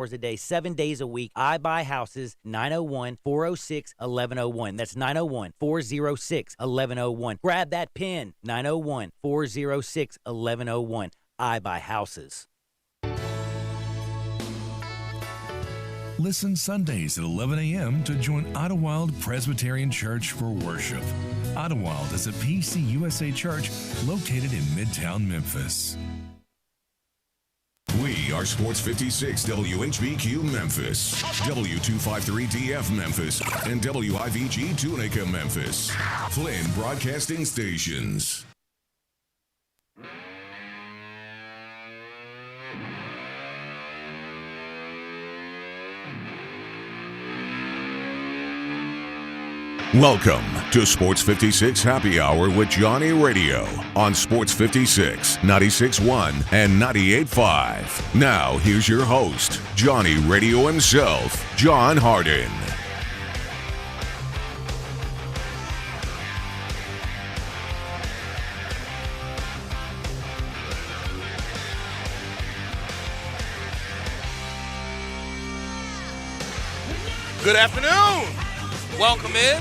a day, 7 days a week. I buy houses, 901-406-1101. That's 901-406-1101. Grab that pen, 901-406-1101. I buy houses. Listen Sundays at 11 a.m. to join Idlewild Presbyterian Church for worship. Idlewild is a PCUSA church located in Midtown Memphis. We are Sports 56 WHBQ Memphis, W253DF Memphis, and WIVG Tunica Memphis. Flynn Broadcasting Stations. Welcome to Sports 56 Happy Hour with Johnny Radio on Sports 56, 96.1 and 98.5. Now, here's your host, Johnny Radio himself, John Harden. Good afternoon. Welcome in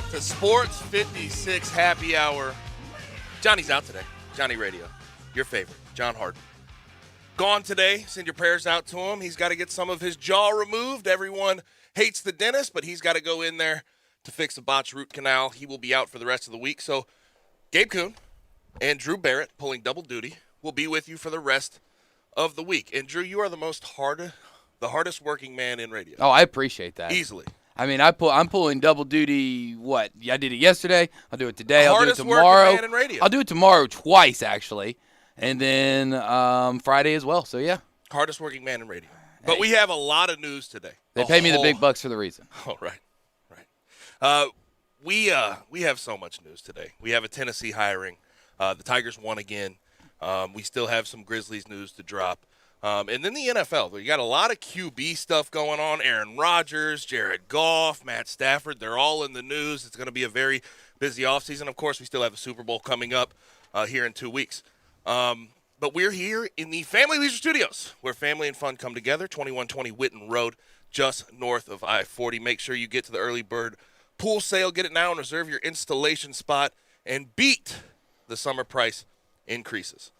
to Sports 56 Happy Hour. Johnny's out today. Johnny Radio, your favorite, John Harden. Gone today. Send your prayers out to him. He's got to get some of his jaw removed. Everyone hates the dentist, but he's got to go in there to fix a botched root canal. He will be out for the rest of the week. So Gabe Kuhn and Drew Barrett, pulling double duty, will be with you for the rest of the week. And Drew, you are the hardest working man in radio. Oh, I appreciate that. Easily. I mean, I'm pulling double duty. What? I did it yesterday. I'll do it today. I'll do it Hardest working tomorrow. man in radio. I'll do it tomorrow twice, actually, and then Friday as well. So yeah, Hardest working man in radio. But we have a lot of news today. they pay me the big bucks for the reason. Oh, right. We have so much news today. We have a Tennessee hiring. The Tigers won again. We still have some Grizzlies news to drop. And then the NFL. You got a lot of QB stuff going on. Aaron Rodgers, Jared Goff, Matt Stafford. They're all in the news. It's going to be a very busy offseason. Of course, we still have a Super Bowl coming up here in 2 weeks. But we're here in the Family Leisure Studios, where family and fun come together. 2120 Whitten Road, just north of I-40. Make sure you get to the early bird pool sale. Get it now and reserve your installation spot and beat the summer price increases.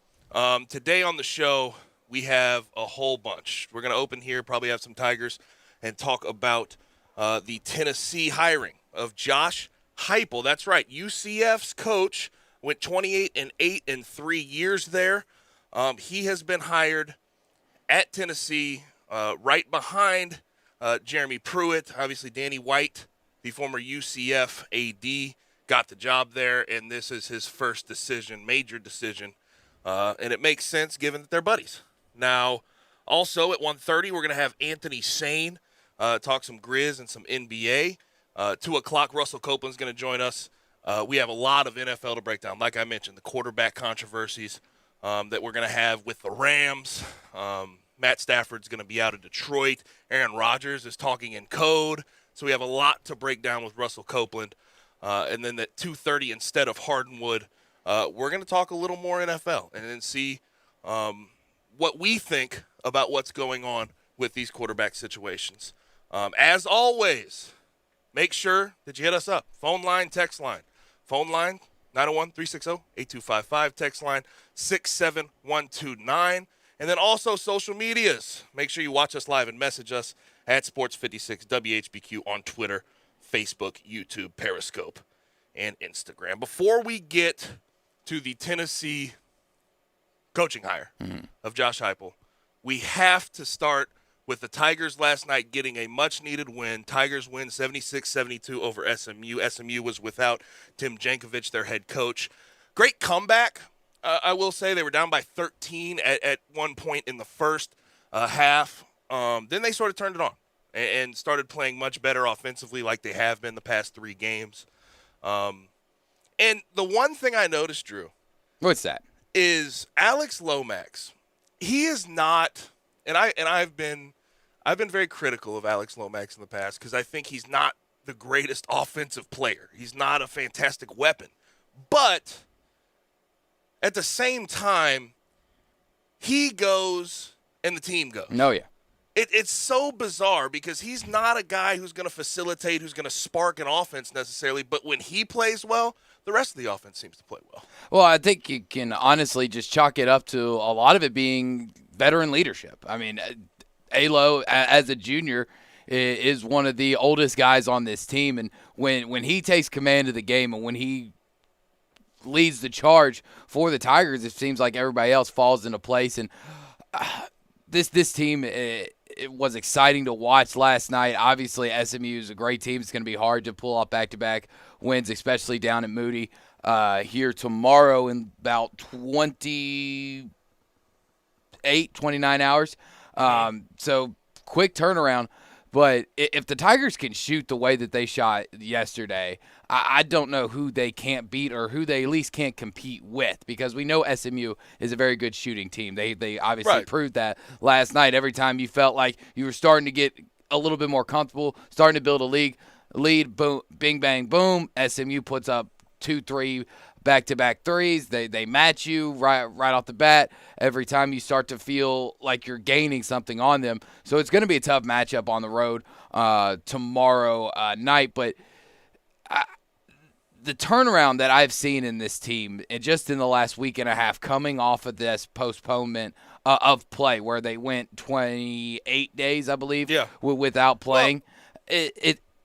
Today on the show, we have a whole bunch. We're going to open here, probably have some Tigers, and talk about the Tennessee hiring of Josh Heupel. That's right, UCF's coach, went 28-8 in 3 years there. He has been hired at Tennessee, right behind Jeremy Pruitt. Obviously, Danny White, the former UCF AD, got the job there, and this is his first decision, major decision, and it makes sense given that they're buddies. Now, also at 1:30, we're going to have Anthony Sane talk some Grizz and some NBA. 2 o'clock, Russell Copeland's going to join us. We have a lot of NFL to break down. Like I mentioned, the quarterback controversies that we're going to have with the Rams. Matt Stafford's going to be out of Detroit. Aaron Rodgers is talking in code. So we have a lot to break down with Russell Copeland. And then at 2:30, instead of Hardenwood, we're going to talk a little more NFL and then see what we think about what's going on with these quarterback situations. As always, make sure that you hit us up. Phone line, text line. Phone line, 901-360-8255. Text line, 67129. And then also social medias. Make sure you watch us live and message us at Sports56WHBQ on Twitter, Facebook, YouTube, Periscope, and Instagram. Before we get to the Tennessee coaching hire of Josh Heupel, we have to start with the Tigers last night getting a much-needed win. Tigers win 76-72 over SMU. SMU was without Tim Jankovich, their head coach. Great comeback, I will say. They were down by 13 at one point in the first half. Then they sort of turned it on and started playing much better offensively like they have been the past 3 games. And the one thing I noticed, Drew. What's that? Is Alex Lomax. He is not, and I've been very critical of Alex Lomax in the past because I think he's not the greatest offensive player. He's not a fantastic weapon. But at the same time, he goes and the team goes. No, yeah. It's so bizarre because he's not a guy who's going to facilitate, who's going to spark an offense necessarily. But when he plays well, the rest of the offense seems to play well. Well, I think you can honestly just chalk it up to a lot of it being veteran leadership. I mean, Alo, as a junior, is one of the oldest guys on this team. And when he takes command of the game and when he leads the charge for the Tigers, it seems like everybody else falls into place. And this team, it was exciting to watch last night. Obviously, SMU is a great team. It's going to be hard to pull off back-to-back wins, especially down at Moody here tomorrow in about 29 hours. So quick turnaround. But if the Tigers can shoot the way that they shot yesterday, I don't know who they can't beat or who they at least can't compete with, because we know SMU is a very good shooting team. They obviously proved that last night. Every time you felt like you were starting to get a little bit more comfortable, starting to build a lead, boom, bing, bang, boom, SMU puts up 2-3 back-to-back threes. They match you right off the bat every time you start to feel like you're gaining something on them. So it's going to be a tough matchup on the road tomorrow night. But the turnaround that I've seen in this team, and just in the last week and a half, coming off of this postponement of play where they went 28 days, I believe, without playing,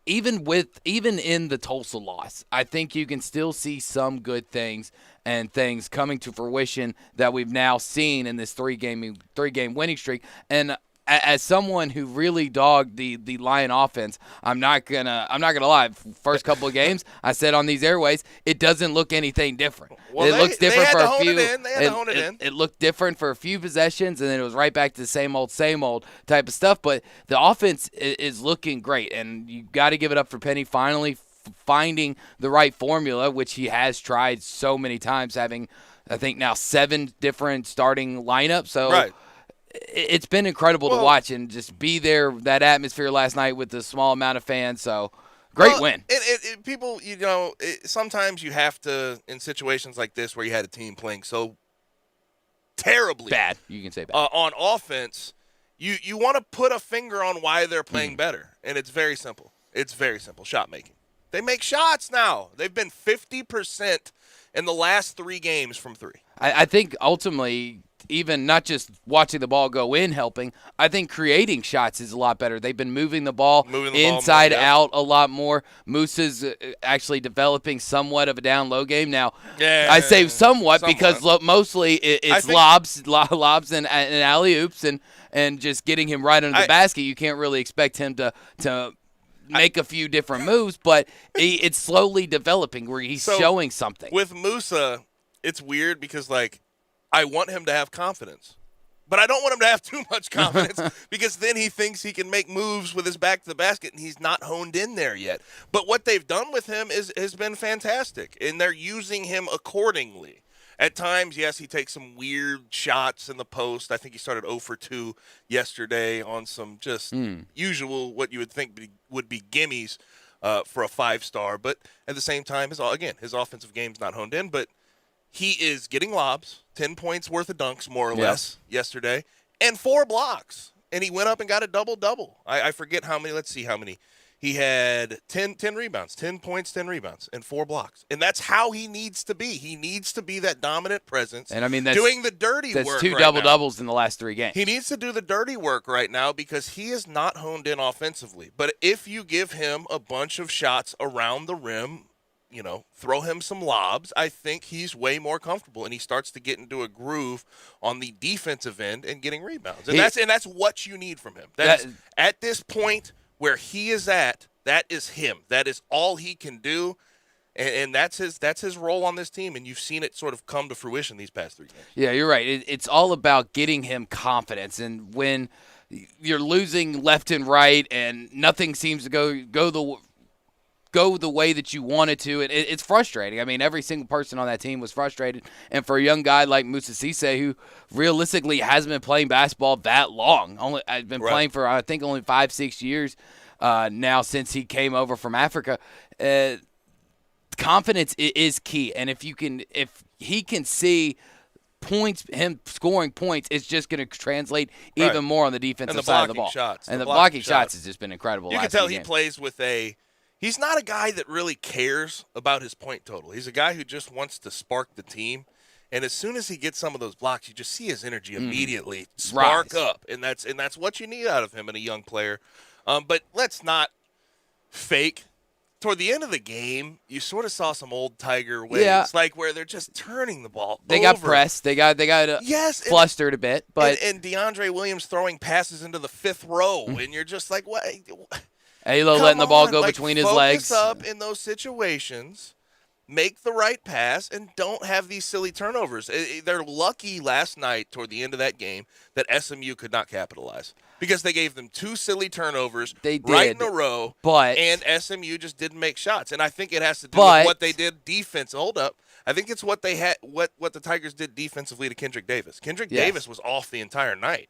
Even in the Tulsa loss, I think you can still see some good things and things coming to fruition that we've now seen in this three-game winning streak. And as someone who really dogged the Lion offense, I'm not gonna lie. First couple of games, I said on these airways, it doesn't look anything different. Well, it looks different for a few. They had to hone it in. It looked different for a few possessions, and then it was right back to the same old type of stuff. But the offense is looking great, and you got to give it up for Penny finally finding the right formula, which he has tried so many times, having I think now 7 different starting lineups. So. Right. It's been incredible to watch and just be there, that atmosphere last night with the small amount of fans. So, great win. People, sometimes you have to, in situations like this where you had a team playing so terribly. Bad. You can say bad. On offense, you want to put a finger on why they're playing better. And it's very simple. It's very simple. Shot making. They make shots now. They've been 50% in the last 3 games from 3. I think ultimately, even not just watching the ball go in helping, I think creating shots is a lot better. They've been moving the ball inside out a lot more. Moose is actually developing somewhat of a down-low game. Now, I say somewhat because mostly it's lobs and alley-oops and just getting him right under the basket. You can't really expect him to make a few different moves, but it's slowly developing where he's showing something. With Musa, it's weird because, I want him to have confidence. But I don't want him to have too much confidence because then he thinks he can make moves with his back to the basket, and he's not honed in there yet. But what they've done with him has been fantastic, and they're using him accordingly. At times, yes, he takes some weird shots in the post. I think he started 0 for 2 yesterday on some just usual, what you would think would be gimmies for a 5-star. But at the same time, his offensive game's not honed in, but he is getting lobs, 10 points worth of dunks, more or less, yesterday, and 4 blocks. And he went up and got a double-double. I forget how many. Let's see how many. He had 10 rebounds, 10 points, 10 rebounds, and 4 blocks. And that's how he needs to be. He needs to be that dominant presence, and that's doing the dirty work. That's 2 double-doubles in the last 3 games. He needs to do the dirty work right now because he is not honed in offensively. But if you give him a bunch of shots around the rim, throw him some lobs, I think he's way more comfortable, and he starts to get into a groove on the defensive end and getting rebounds. And that's what you need from him. At this point where he is at, that is him. That is all he can do, and that's his role on this team, and you've seen it sort of come to fruition these past 3 games. Yeah, you're right. It's all about getting him confidence, and when you're losing left and right and nothing seems to go the way that you wanted to, it's frustrating. I mean, every single person on that team was frustrated. And for a young guy like Moussa Cisse, who realistically hasn't been playing basketball that long, I've been playing for, I think, only 5-6 years now since he came over from Africa, confidence is key. And if he can see points, him scoring points, is just going to translate even more on the defensive side of the ball. Shots, and the blocking shots has just been incredible. You can tell he plays with he's not a guy that really cares about his point total. He's a guy who just wants to spark the team. And as soon as he gets some of those blocks, you just see his energy immediately spark up. And that's what you need out of him in a young player. But let's not fake. Toward the end of the game, you sort of saw some old Tiger ways, like where they're just turning the ball They over. got pressed. They got flustered a bit. But and DeAndre Williams throwing passes into the fifth row. And you're just like, what? Alo letting the ball go between his legs. Focus up in those situations. Make the right pass, and don't have these silly turnovers. They're lucky last night toward the end of that game that SMU could not capitalize because they gave them 2 silly turnovers right in a row, and SMU just didn't make shots. And I think it has to do with what they did defense. Hold up. I think it's what they had, what the Tigers did defensively to Kendrick Davis. Kendrick Davis was off the entire night.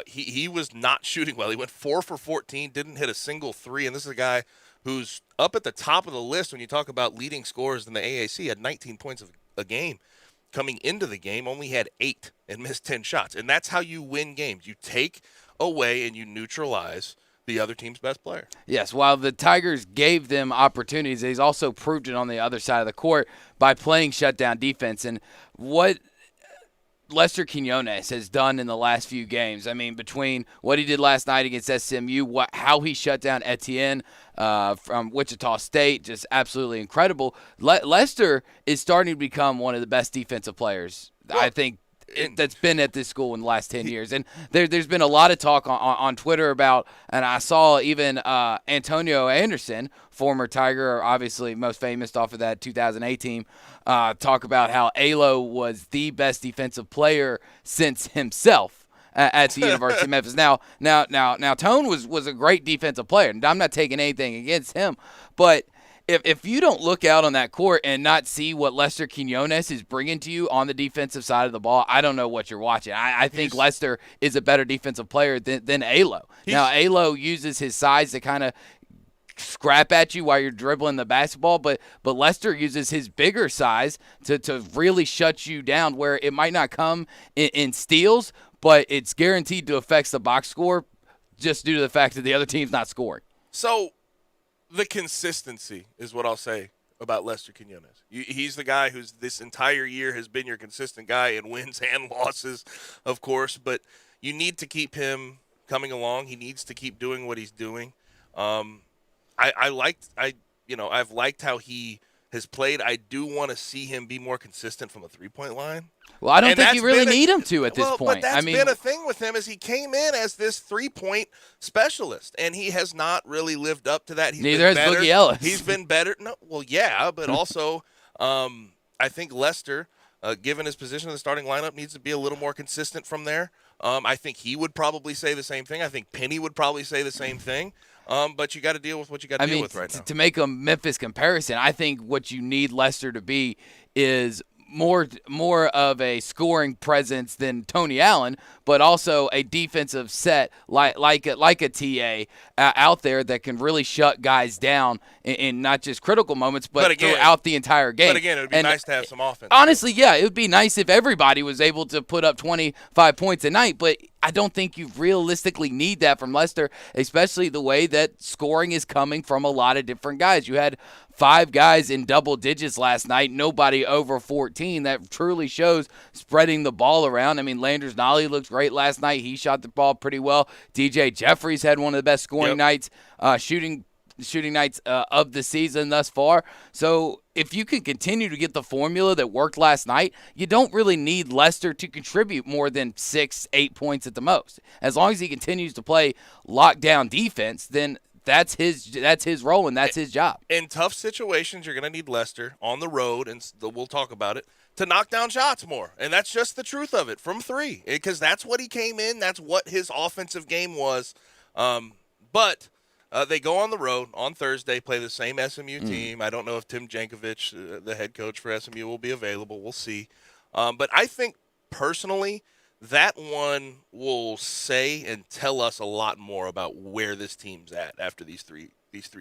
He was not shooting well. He went 4 for 14, didn't hit a single three, and this is a guy who's up at the top of the list when you talk about leading scorers in the AAC, had 19 points a game. Coming into the game, only had 8 and missed 10 shots. And that's how you win games. You take away and you neutralize the other team's best player. Yes, while the Tigers gave them opportunities, he's also proved it on the other side of the court by playing shutdown defense. And what Lester Quinones has done in the last few games. I mean, between what he did last night against SMU, how he shut down Etienne from Wichita State, just absolutely incredible. Lester is starting to become one of the best defensive players, I think, that's been at this school in the last 10 years. And there's been a lot of talk on Twitter about, and I saw even Antonio Anderson, former Tiger, obviously most famous off of that 2008 team, talk about how Alo was the best defensive player since himself at the University of Memphis. Now, Tone was a great defensive player, and I'm not taking anything against him, but if you don't look out on that court and not see what Lester Quinones is bringing to you on the defensive side of the ball, I don't know what you're watching. I think Lester is a better defensive player than Alo. Now, Alo uses his size to kind of scrap at you while you're dribbling the basketball, but Lester uses his bigger size to really shut you down where it might not come in steals, but it's guaranteed to affect the box score just due to the fact that the other team's not scoring. So the consistency is what I'll say about Lester Quinones. He's the guy who's this entire year has been your consistent guy in wins and losses, of course, but you need to keep him coming along. He needs to keep doing what he's doing. I've liked how he has played. I do want to see him be more consistent from a three-point line. Well, I don't think you really need him to at this point. But that's been a thing with him is he came in as this three-point specialist, and he has not really lived up to that. Neither has Boogie Ellis. He's been better. No, well, yeah, but also I think Lester, given his position in the starting lineup, needs to be a little more consistent from there. I think he would probably say the same thing. I think Penny would probably say the same thing. But you got to deal with what you got to deal with right now. To make a Memphis comparison, I think what you need Lester to be is more of a scoring presence than Tony Allen, but also a defensive set like a TA out there that can really shut guys down in not just critical moments, but again, throughout the entire game. But again, it would be nice to have some offense. Honestly, yeah, it would be nice if everybody was able to put up 25 points a night, but I don't think you realistically need that from Lester, especially the way that scoring is coming from a lot of different guys. You had 5 guys in double digits last night, nobody over 14. That truly shows spreading the ball around. I mean, Landers Nolly looked great last night. He shot the ball pretty well. DJ Jeffries had one of the best scoring nights, shooting nights of the season thus far. So if you can continue to get the formula that worked last night, you don't really need Lester to contribute more than 6-8 points at the most. As long as he continues to play lockdown defense, then that's his role and that's his job. In tough situations, you're going to need Lester on the road, and we'll talk about it, to knock down shots more. And that's just the truth of it from 3, because that's what he came in. That's what his offensive game was. But they go on the road on Thursday, play the same SMU team. I don't know if Tim Jankovic, the head coach for SMU, will be available. We'll see. But I think personally that one will say and tell us a lot more about where this team's at after these three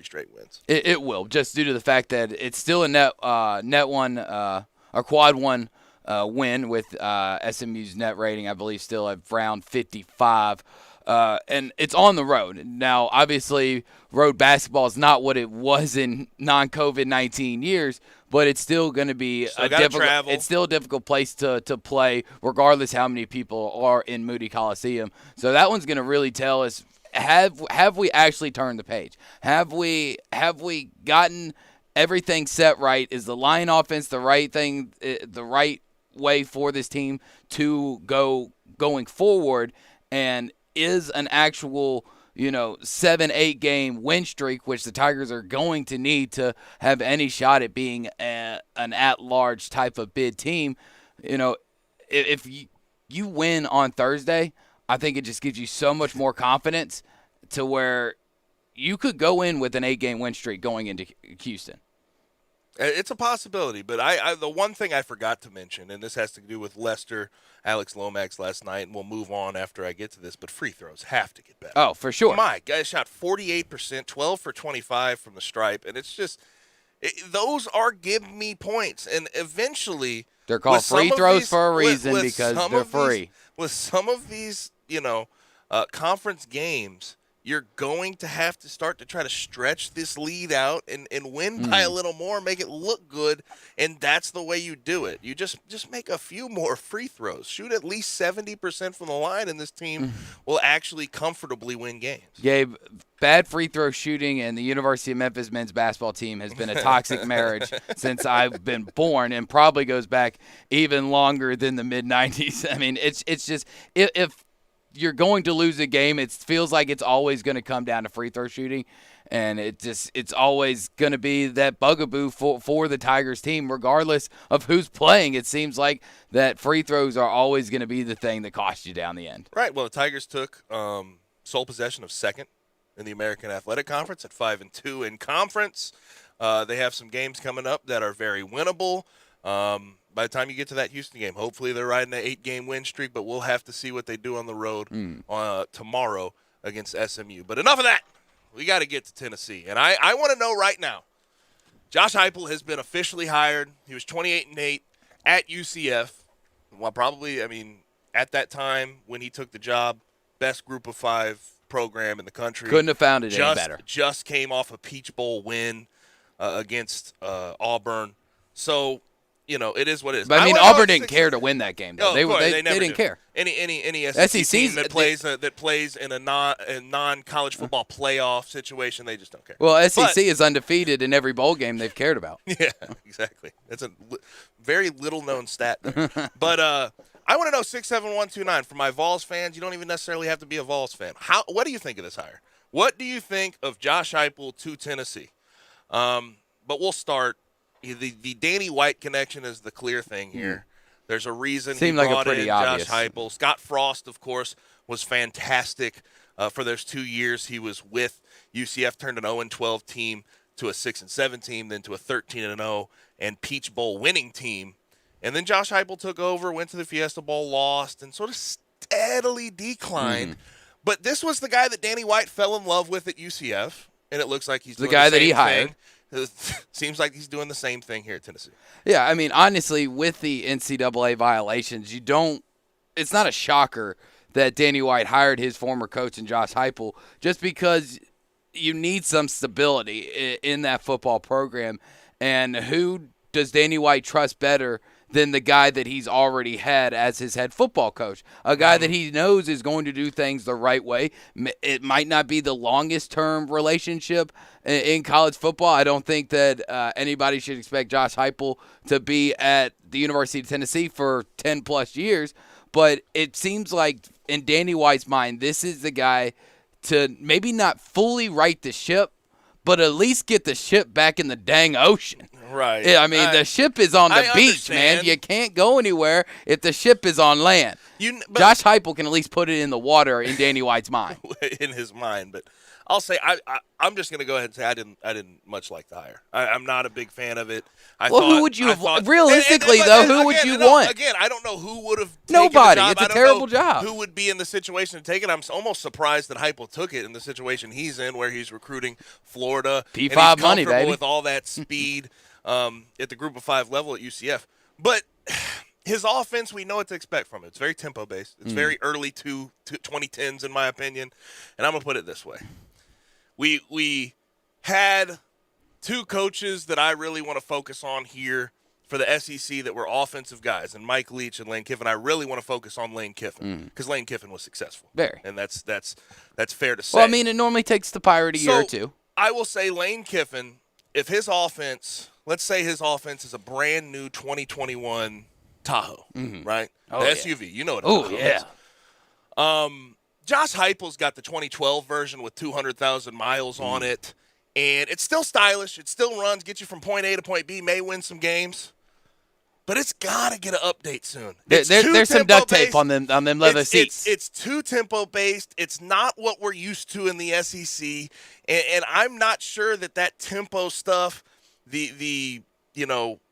straight wins. It will, just due to the fact that it's still a net one or quad one win with SMU's net rating, I believe, still at around 55. And it's on the road. Now, obviously, road basketball is not what it was in non-COVID-19 years, but it's still going to be it's still a difficult place to play, regardless how many people are in Moody Coliseum. So that one's going to really tell us, have we actually turned the page? Have we gotten everything set right? Is the line offense the right thing, the right way for this team to going forward? And is an actual 7-8 game win streak, which the Tigers are going to need to have any shot at being an at-large type of bid team. If you win on Thursday, I think it just gives you so much more confidence to where you could go in with an 8-game win streak going into Houston. It's a possibility, but the one thing I forgot to mention, and this has to do with Lester, Alex Lomax last night, and we'll move on after I get to this, but free throws have to get better. Oh, for sure. My guy shot 48%, 12 for 25 from the stripe, and it's just those are give me points, and eventually they're called free throws for a reason because they're free. With some of these, conference games, you're going to have to start to try to stretch this lead out and win by a little more, make it look good, and that's the way you do it. You just make a few more free throws. Shoot at least 70% from the line, and this team will actually comfortably win games. Gabe, bad free throw shooting and the University of Memphis men's basketball team has been a toxic marriage since I've been born, and probably goes back even longer than the mid-'90s. I mean, it's just if you're going to lose a game, it feels like it's always going to come down to free throw shooting, and it's always going to be that bugaboo for the Tigers team, regardless of who's playing. It seems like that free throws are always going to be the thing that costs you down the end. Right. Well, the Tigers took sole possession of second in the American Athletic Conference at 5-2 in conference. They have some games coming up that are very winnable. By the time you get to that Houston game, hopefully they're riding an 8-game win streak, but we'll have to see what they do on the road tomorrow against SMU. But enough of that. We got to get to Tennessee. And I want to know right now, Josh Heupel has been officially hired. He was 28-8 at UCF. Well, probably, at that time when he took the job, best group of 5 program in the country. Couldn't have found it any better. Just came off a Peach Bowl win against Auburn. So, it is what it is. But Auburn didn't care to win that game, though. No, they didn't care. Any SEC team that plays in a non-college football playoff situation, they just don't care. Well, SEC is undefeated in every bowl game they've cared about. Yeah, exactly. That's a very little-known stat there. But I want to know 67129 for my Vols fans. You don't even necessarily have to be a Vols fan. What do you think of this hire? What do you think of Josh Heupel to Tennessee? But we'll start. The Danny White connection is the clear thing here. There's a reason he brought in Josh Heupel. Scott Frost, of course, was fantastic for those 2 years he was with UCF. Turned an 0-12 team to a 6-7 team, then to a 13-0 and Peach Bowl winning team. And then Josh Heupel took over, went to the Fiesta Bowl, lost, and sort of steadily declined. But this was the guy that Danny White fell in love with at UCF, and it looks like he's doing the guy that he hired. It seems like he's doing the same thing here at Tennessee. Yeah, honestly, with the NCAA violations, it's not a shocker that Danny White hired his former coach and Josh Heupel, just because you need some stability in that football program. And who does Danny White trust better than the guy that he's already had as his head football coach, a guy that he knows is going to do things the right way? It might not be the longest-term relationship in college football. I don't think that anybody should expect Josh Heupel to be at the University of Tennessee for 10-plus years, but it seems like in Danny White's mind, this is the guy to maybe not fully right the ship, but at least get the ship back in the dang ocean. Right. Yeah, the ship is on the beach, man. You can't go anywhere if the ship is on land. Josh Heupel can at least put it in the water in Danny White's mind. In his mind, but I'll say I'm just going to go ahead and say I didn't much like the hire. I'm not a big fan of it. Who would you realistically though? Who would you want? Again, I don't know who would have. Nobody. Taken the job. It's a terrible job. Who would be in the situation to take it? I'm almost surprised that Heupel took it in the situation he's in, where he's recruiting Florida. P5 money, baby. With all that speed at the Group of 5 level at UCF, but his offense, we know what to expect from it. It's very tempo-based. It's very early to 2010s, in my opinion. And I'm going to put it this way. We had two coaches that I really want to focus on here for the SEC that were offensive guys, and Mike Leach and Lane Kiffin. I really want to focus on Lane Kiffin because Lane Kiffin was successful. Very. And that's fair to say. Well, I mean, it normally takes the Pirate a year or two. I will say Lane Kiffin, if his offense, let's say his offense is a brand new 2021 Tahoe, right? Oh, the yeah. SUV, you know what a Oh, Tahoe yeah. is. Josh Heupel's got the 2012 version with 200,000 miles on it, and it's still stylish. It still runs, gets you from point A to point B, may win some games. But it's got to get an update soon. There's some duct tape on them leather seats. It's too tempo-based. It's not what we're used to in the SEC. And I'm not sure that tempo stuff, the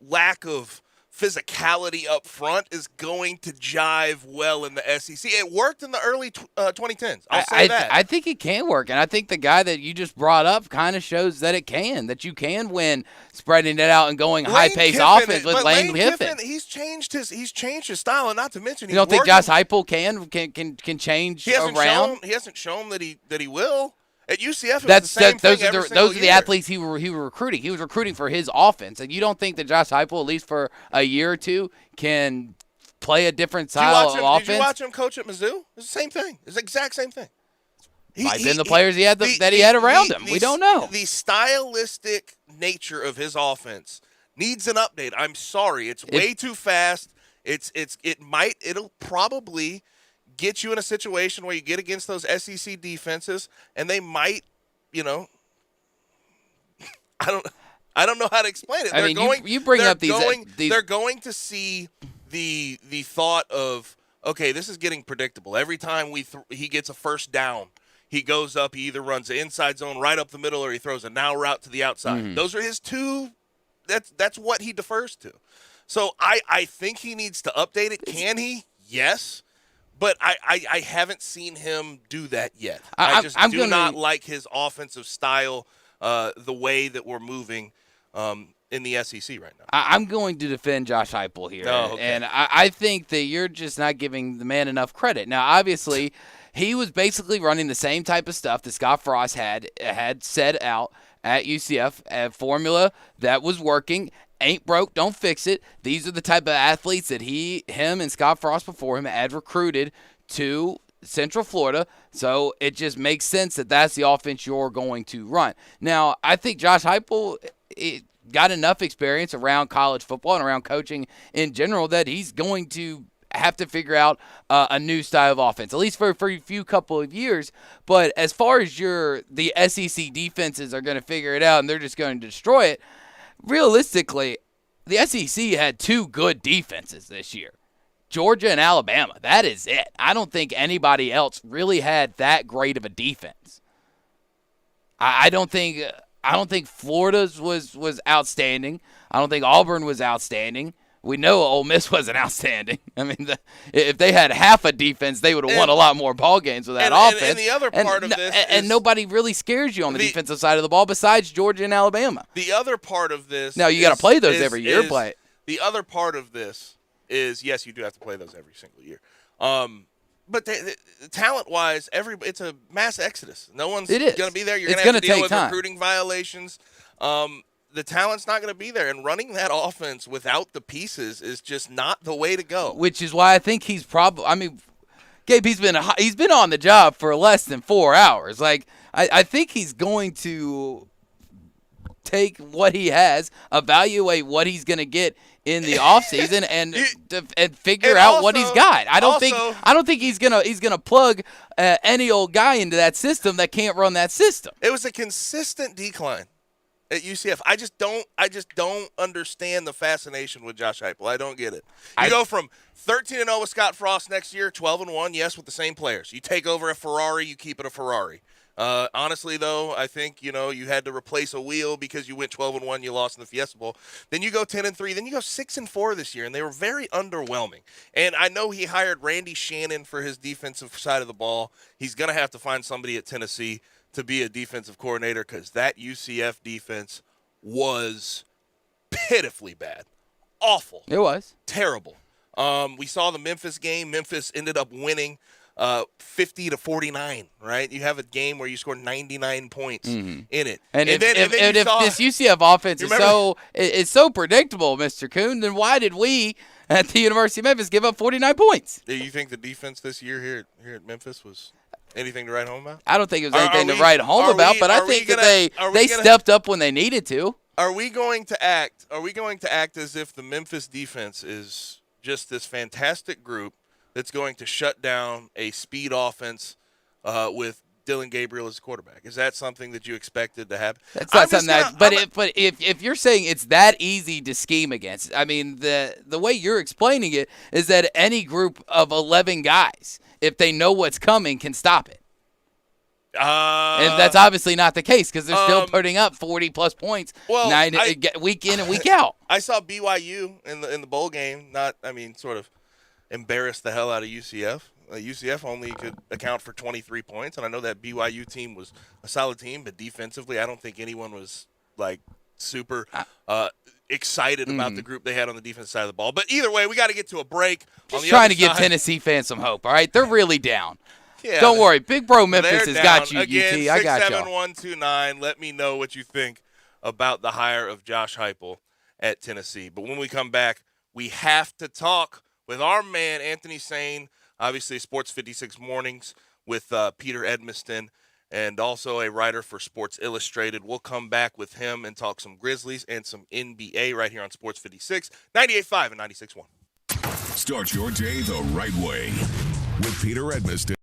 lack of physicality up front is going to jive well in the SEC. It worked in the early 2010s. I'll say that. I think it can work, and I think the guy that you just brought up kind of shows that it can, that you can win spreading it out and going high-paced offense with Lane Kiffin. He's changed his style, and not to mention you don't think Josh Heupel can change around? He hasn't shown that he will. At UCF, those are the athletes he was recruiting. He was recruiting for his offense, and you don't think that Josh Heupel, at least for a year or two, can play a different style of offense? Did you watch him coach at Mizzou? It's the same thing. It's the exact same thing. Might have been the players he had around him. We don't know. The stylistic nature of his offense needs an update. I'm sorry, it's way too fast. It'll probably get you in a situation where you get against those SEC defenses, and they might, I don't know how to explain it. They're going to see the thought of, okay, this is getting predictable. Every time he gets a first down, he goes up, he either runs the inside zone right up the middle, or he throws a now route to the outside. Those are his two. That's what he defers to. So I think he needs to update it. Can he? Yes. But I haven't seen him do that yet. I do not like his offensive style, the way that we're moving in the SEC right now. I'm going to defend Josh Heupel here. Oh, okay. And I think that you're just not giving the man enough credit. Now, obviously, he was basically running the same type of stuff that Scott Frost had set out at UCF, a formula that was working. Ain't broke, don't fix it. These are the type of athletes that him and Scott Frost before him had recruited to Central Florida. So it just makes sense that that's the offense you're going to run. Now, I think Josh Heupel got enough experience around college football and around coaching in general that he's going to have to figure out a new style of offense, at least for a few couple of years. But as far as the SEC defenses are going to figure it out and they're just going to destroy it, realistically, the SEC had two good defenses this year, Georgia and Alabama. That is it. I don't think anybody else really had that great of a defense. I don't think Florida's was outstanding. I don't think Auburn was outstanding. We know Ole Miss wasn't outstanding. I mean, if they had half a defense, they would have won a lot more ball games with that offense. And the other part of this and nobody really scares you on the defensive side of the ball besides Georgia and Alabama. The other part of this now you got to play those every year. But the other part of this is, yes, you do have to play those every single year. But talent-wise, it's a mass exodus. No one's going to be there. You're going to have to deal with recruiting violations. The talent's not going to be there, and running that offense without the pieces is just not the way to go. Which is why I think he's probably. I mean, Gabe, he's been on the job for less than 4 hours. Like I think he's going to take what he has, evaluate what he's going to get in the offseason, and figure out what he's got. I don't think he's gonna plug any old guy into that system that can't run that system. It was a consistent decline at UCF. I just don't understand the fascination with Josh Heupel. I don't get it. You go from 13-0 with Scott Frost next year, 12-1, yes, with the same players. You take over a Ferrari, you keep it a Ferrari. Honestly, though, I think, you had to replace a wheel because you went 12-1, you lost in the Fiesta Bowl. Then you go 10-3, then you go 6-4 this year, and they were very underwhelming. And I know he hired Randy Shannon for his defensive side of the ball. He's going to have to find somebody at Tennessee to be a defensive coordinator because that UCF defense was pitifully bad. Awful. It was. Terrible. We saw the Memphis game. Memphis ended up winning 50-49, right? You have a game where you scored 99 points in it. And if then this UCF offense is so predictable, Mr. Kuhn, then why did we at the University of Memphis give up 49 points? Do you think the defense this year here at Memphis was anything to write home about? I don't think it was anything to write home about, but I think that they stepped up when they needed to. Are we going to act as if the Memphis defense is just this fantastic group that's going to shut down a speed offense with Dylan Gabriel as quarterback? Is that something that you expected to happen? That's not something but if you're saying it's that easy to scheme against, I mean, the way you're explaining it is that any group of 11 guys, if they know what's coming, can stop it. And that's obviously not the case because they're still putting up 40-plus points week in and week out. I saw BYU in the bowl game sort of embarrass the hell out of UCF. UCF only could account for 23 points, and I know that BYU team was a solid team, but defensively I don't think anyone was, super excited about the group they had on the defensive side of the ball. But either way, we got to get to a break. Just trying to give Tennessee fans some hope, all right? They're really down. Yeah, don't worry. Big Bro Memphis has got you, Again, UT. I got you. 67129. Let me know what you think about the hire of Josh Heupel at Tennessee. But when we come back, we have to talk with our man, Anthony Sane, obviously Sports 56 Mornings with Peter Edmiston, and also a writer for Sports Illustrated. We'll come back with him and talk some Grizzlies and some NBA right here on Sports 56, 98.5 and 96.1. Start your day the right way with Peter Edmiston.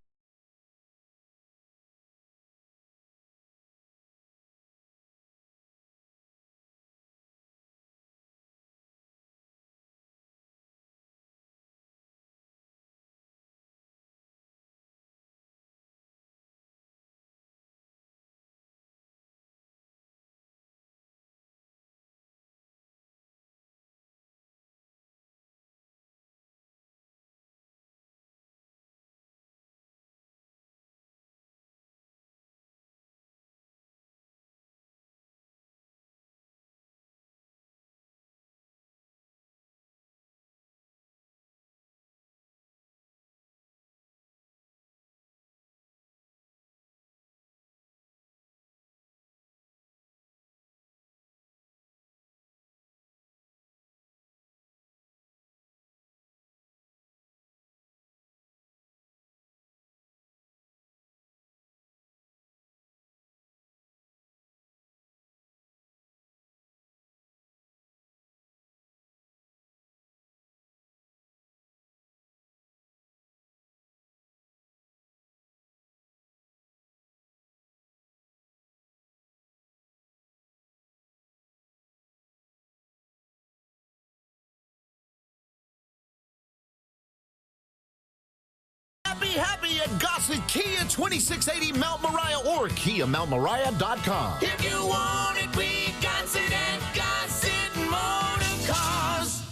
Happy at Gossett Kia 2680 Mount Moriah or KiaMountMoriah.com. If you want it, we got it at Gossett Motor Cars.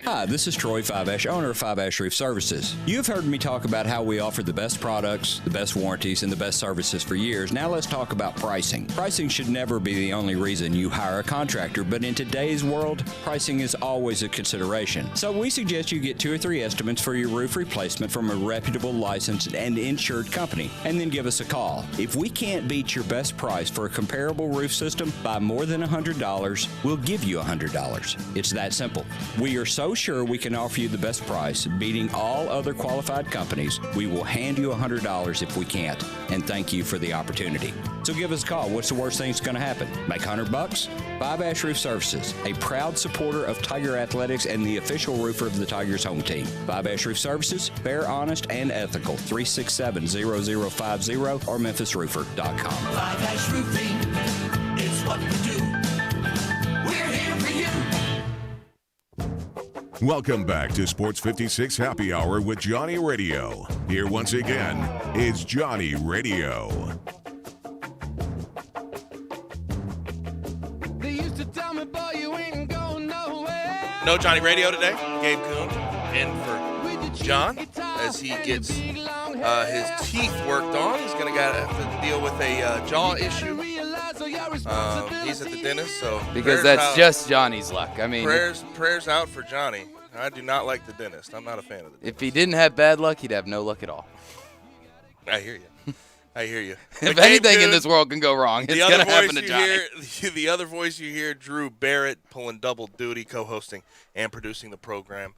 Hi, this is Troy Five-Ash, owner of Five-Ash Roof Services. You've heard me talk about how we offer the best products, the best warranties, and the best services for years. Now let's talk about pricing. Pricing should never be the only reason you hire a contractor, but in today's world, pricing is always a consideration. So we suggest you get 2 or 3 estimates for your roof replacement from a reputable, licensed, and insured company, and then give us a call. If we can't beat your best price for a comparable roof system by more than $100, we'll give you $100. It's that simple. We are so sure we can offer you the best price, beating all other qualified companies. We will hand you $100 if we can't, and thank you for the opportunity. So give us a call. What's the worst thing that's going to happen? Make $100? Five-Ash Roof Services, a proud supporter of Tiger Athletics and the official roofer of the Tigers home team. Five-Ash Roof Services, fair, honest, and ethical. 367-0050 or memphisroofer.com. Five-Ash Roofing, it's what we do. We're here for you. Welcome back to Sports 56 Happy Hour with Johnny Radio. Here once again is Johnny Radio. They used to tell me, boy, you ain't going nowhere. No Johnny Radio today. Gabe Kuhn in for John as he gets his teeth worked on. He's going to have to deal with a jaw issue. He's at the dentist, so because that's just Johnny's luck. I mean, prayers out for Johnny. I do not like the dentist. I'm not a fan of the dentist. If he didn't have bad luck, he'd have no luck at all. I hear you. I hear you. If anything in this world can go wrong, it's going to happen to Johnny. The other voice you hear, Drew Barrett, pulling double duty, co-hosting and producing the program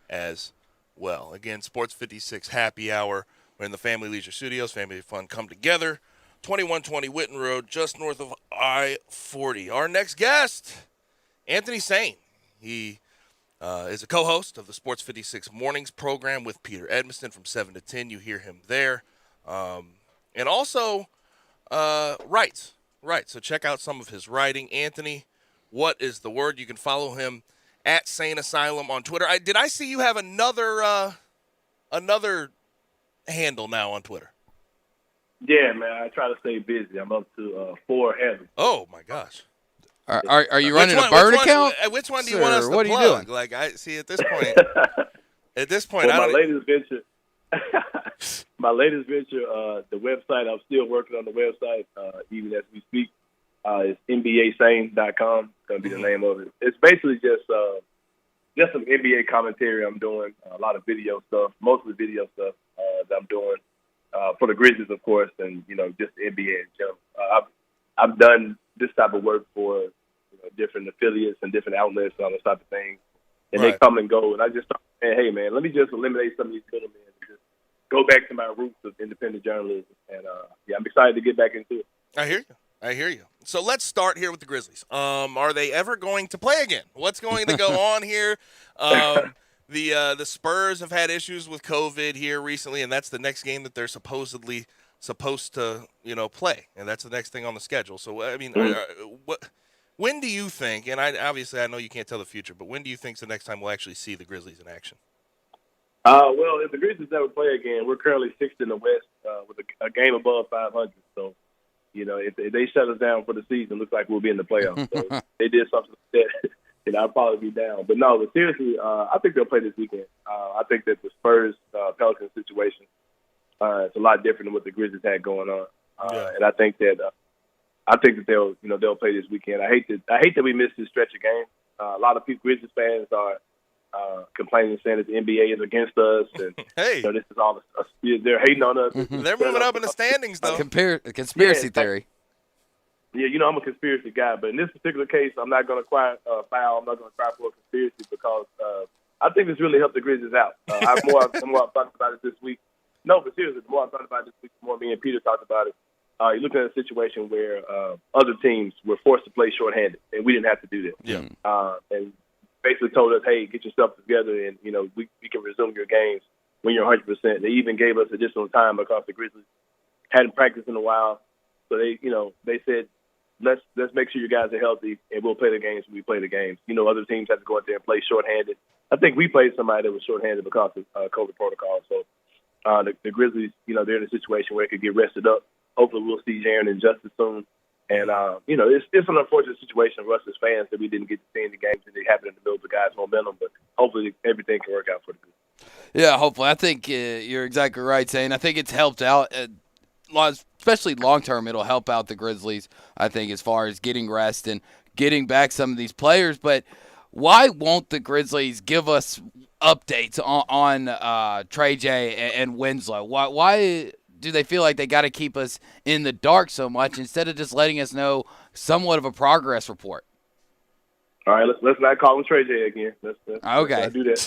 as well. Again, Sports 56 Happy Hour. We're in the Family Leisure Studios. Family Fun come together. 2120 Whitten Road, just north of I-40. Our next guest, Anthony Sain. He is a co-host of the Sports 56 Mornings program with Peter Edmiston from 7 to 10. You hear him there. And also writes. So check out some of his writing. Anthony, what is the word? You can follow him at Sane Asylum on Twitter. Did I see you have another handle now on Twitter? Yeah, man. I try to stay busy. I'm up to 4 handles. Oh, my gosh. Are you running a burn account? Which one do you want us to what plug? Are you doing? Like, I see at this point. Well, my latest venture, the website, I'm still working on the website, even as we speak. It's NBASane.com. It's going to be the name of it. It's basically just some NBA commentary I'm doing, a lot of video stuff, mostly video stuff that I'm doing for the Grizzlies, of course, and, just the NBA in general. I've done this type of work for different affiliates and different outlets and all this type of things. And They come and go. And I just thought, hey, man, let me just eliminate some of these middlemen and just go back to my roots of independent journalism. And, I'm excited to get back into it. I hear you. So let's start here with the Grizzlies. Are they ever going to play again? What's going to go on here? The Spurs have had issues with COVID here recently, and that's the next game that they're supposed to play, and that's the next thing on the schedule. So I mean, when do you think? And I know you can't tell the future, but when do you think is the next time we'll actually see the Grizzlies in action? Well, if the Grizzlies never play again, we're currently 6th in the West with a game above 500. So, if they shut us down for the season, it looks like we'll be in the playoffs. So if they did something like that, I'd probably be down. But no, but seriously, I think they'll play this weekend. I think that the Spurs Pelicans situation, it's a lot different than what the Grizzlies had going on, and I think that they'll play this weekend. I hate that we missed this stretch of games. A lot of people, Grizzlies fans, are complaining, saying that the NBA is against us, and hey, this is all they're hating on us. They're moving up in the standings, though. Conspiracy theory. Yeah, I'm a conspiracy guy, but in this particular case, I'm not going to cry foul. I'm not going to cry for a conspiracy because I think this really helped the Grizzlies out. The more I've talked about it this week. No, but seriously, the more I thought about it this week, the more me and Peter talked about it. You're looking at a situation where other teams were forced to play shorthanded, and we didn't have to do that. Yeah. And basically told us, hey, get yourself together, and we can resume your games when you're 100%. They even gave us additional time because the Grizzlies hadn't practiced in a while, so they said, let's make sure you guys are healthy, and we'll play the games when we play the games. Other teams have to go out there and play shorthanded. I think we played somebody that was shorthanded because of COVID protocol. So the Grizzlies, they're in a situation where they could get rested up. Hopefully we'll see Jaren and Justice soon. And, it's an unfortunate situation for us as fans that we didn't get to see in the games and they happened in the middle of the guys' momentum, but hopefully everything can work out for the good. Yeah, hopefully. I think you're exactly right, Zane. I think it's helped out, especially long-term, it'll help out the Grizzlies, I think, as far as getting rest and getting back some of these players. But why won't the Grizzlies give us updates on Trey J and Winslow? Why do they feel like they got to keep us in the dark so much instead of just letting us know somewhat of a progress report? All right, let's not call him Trey J again. Let's okay. do that.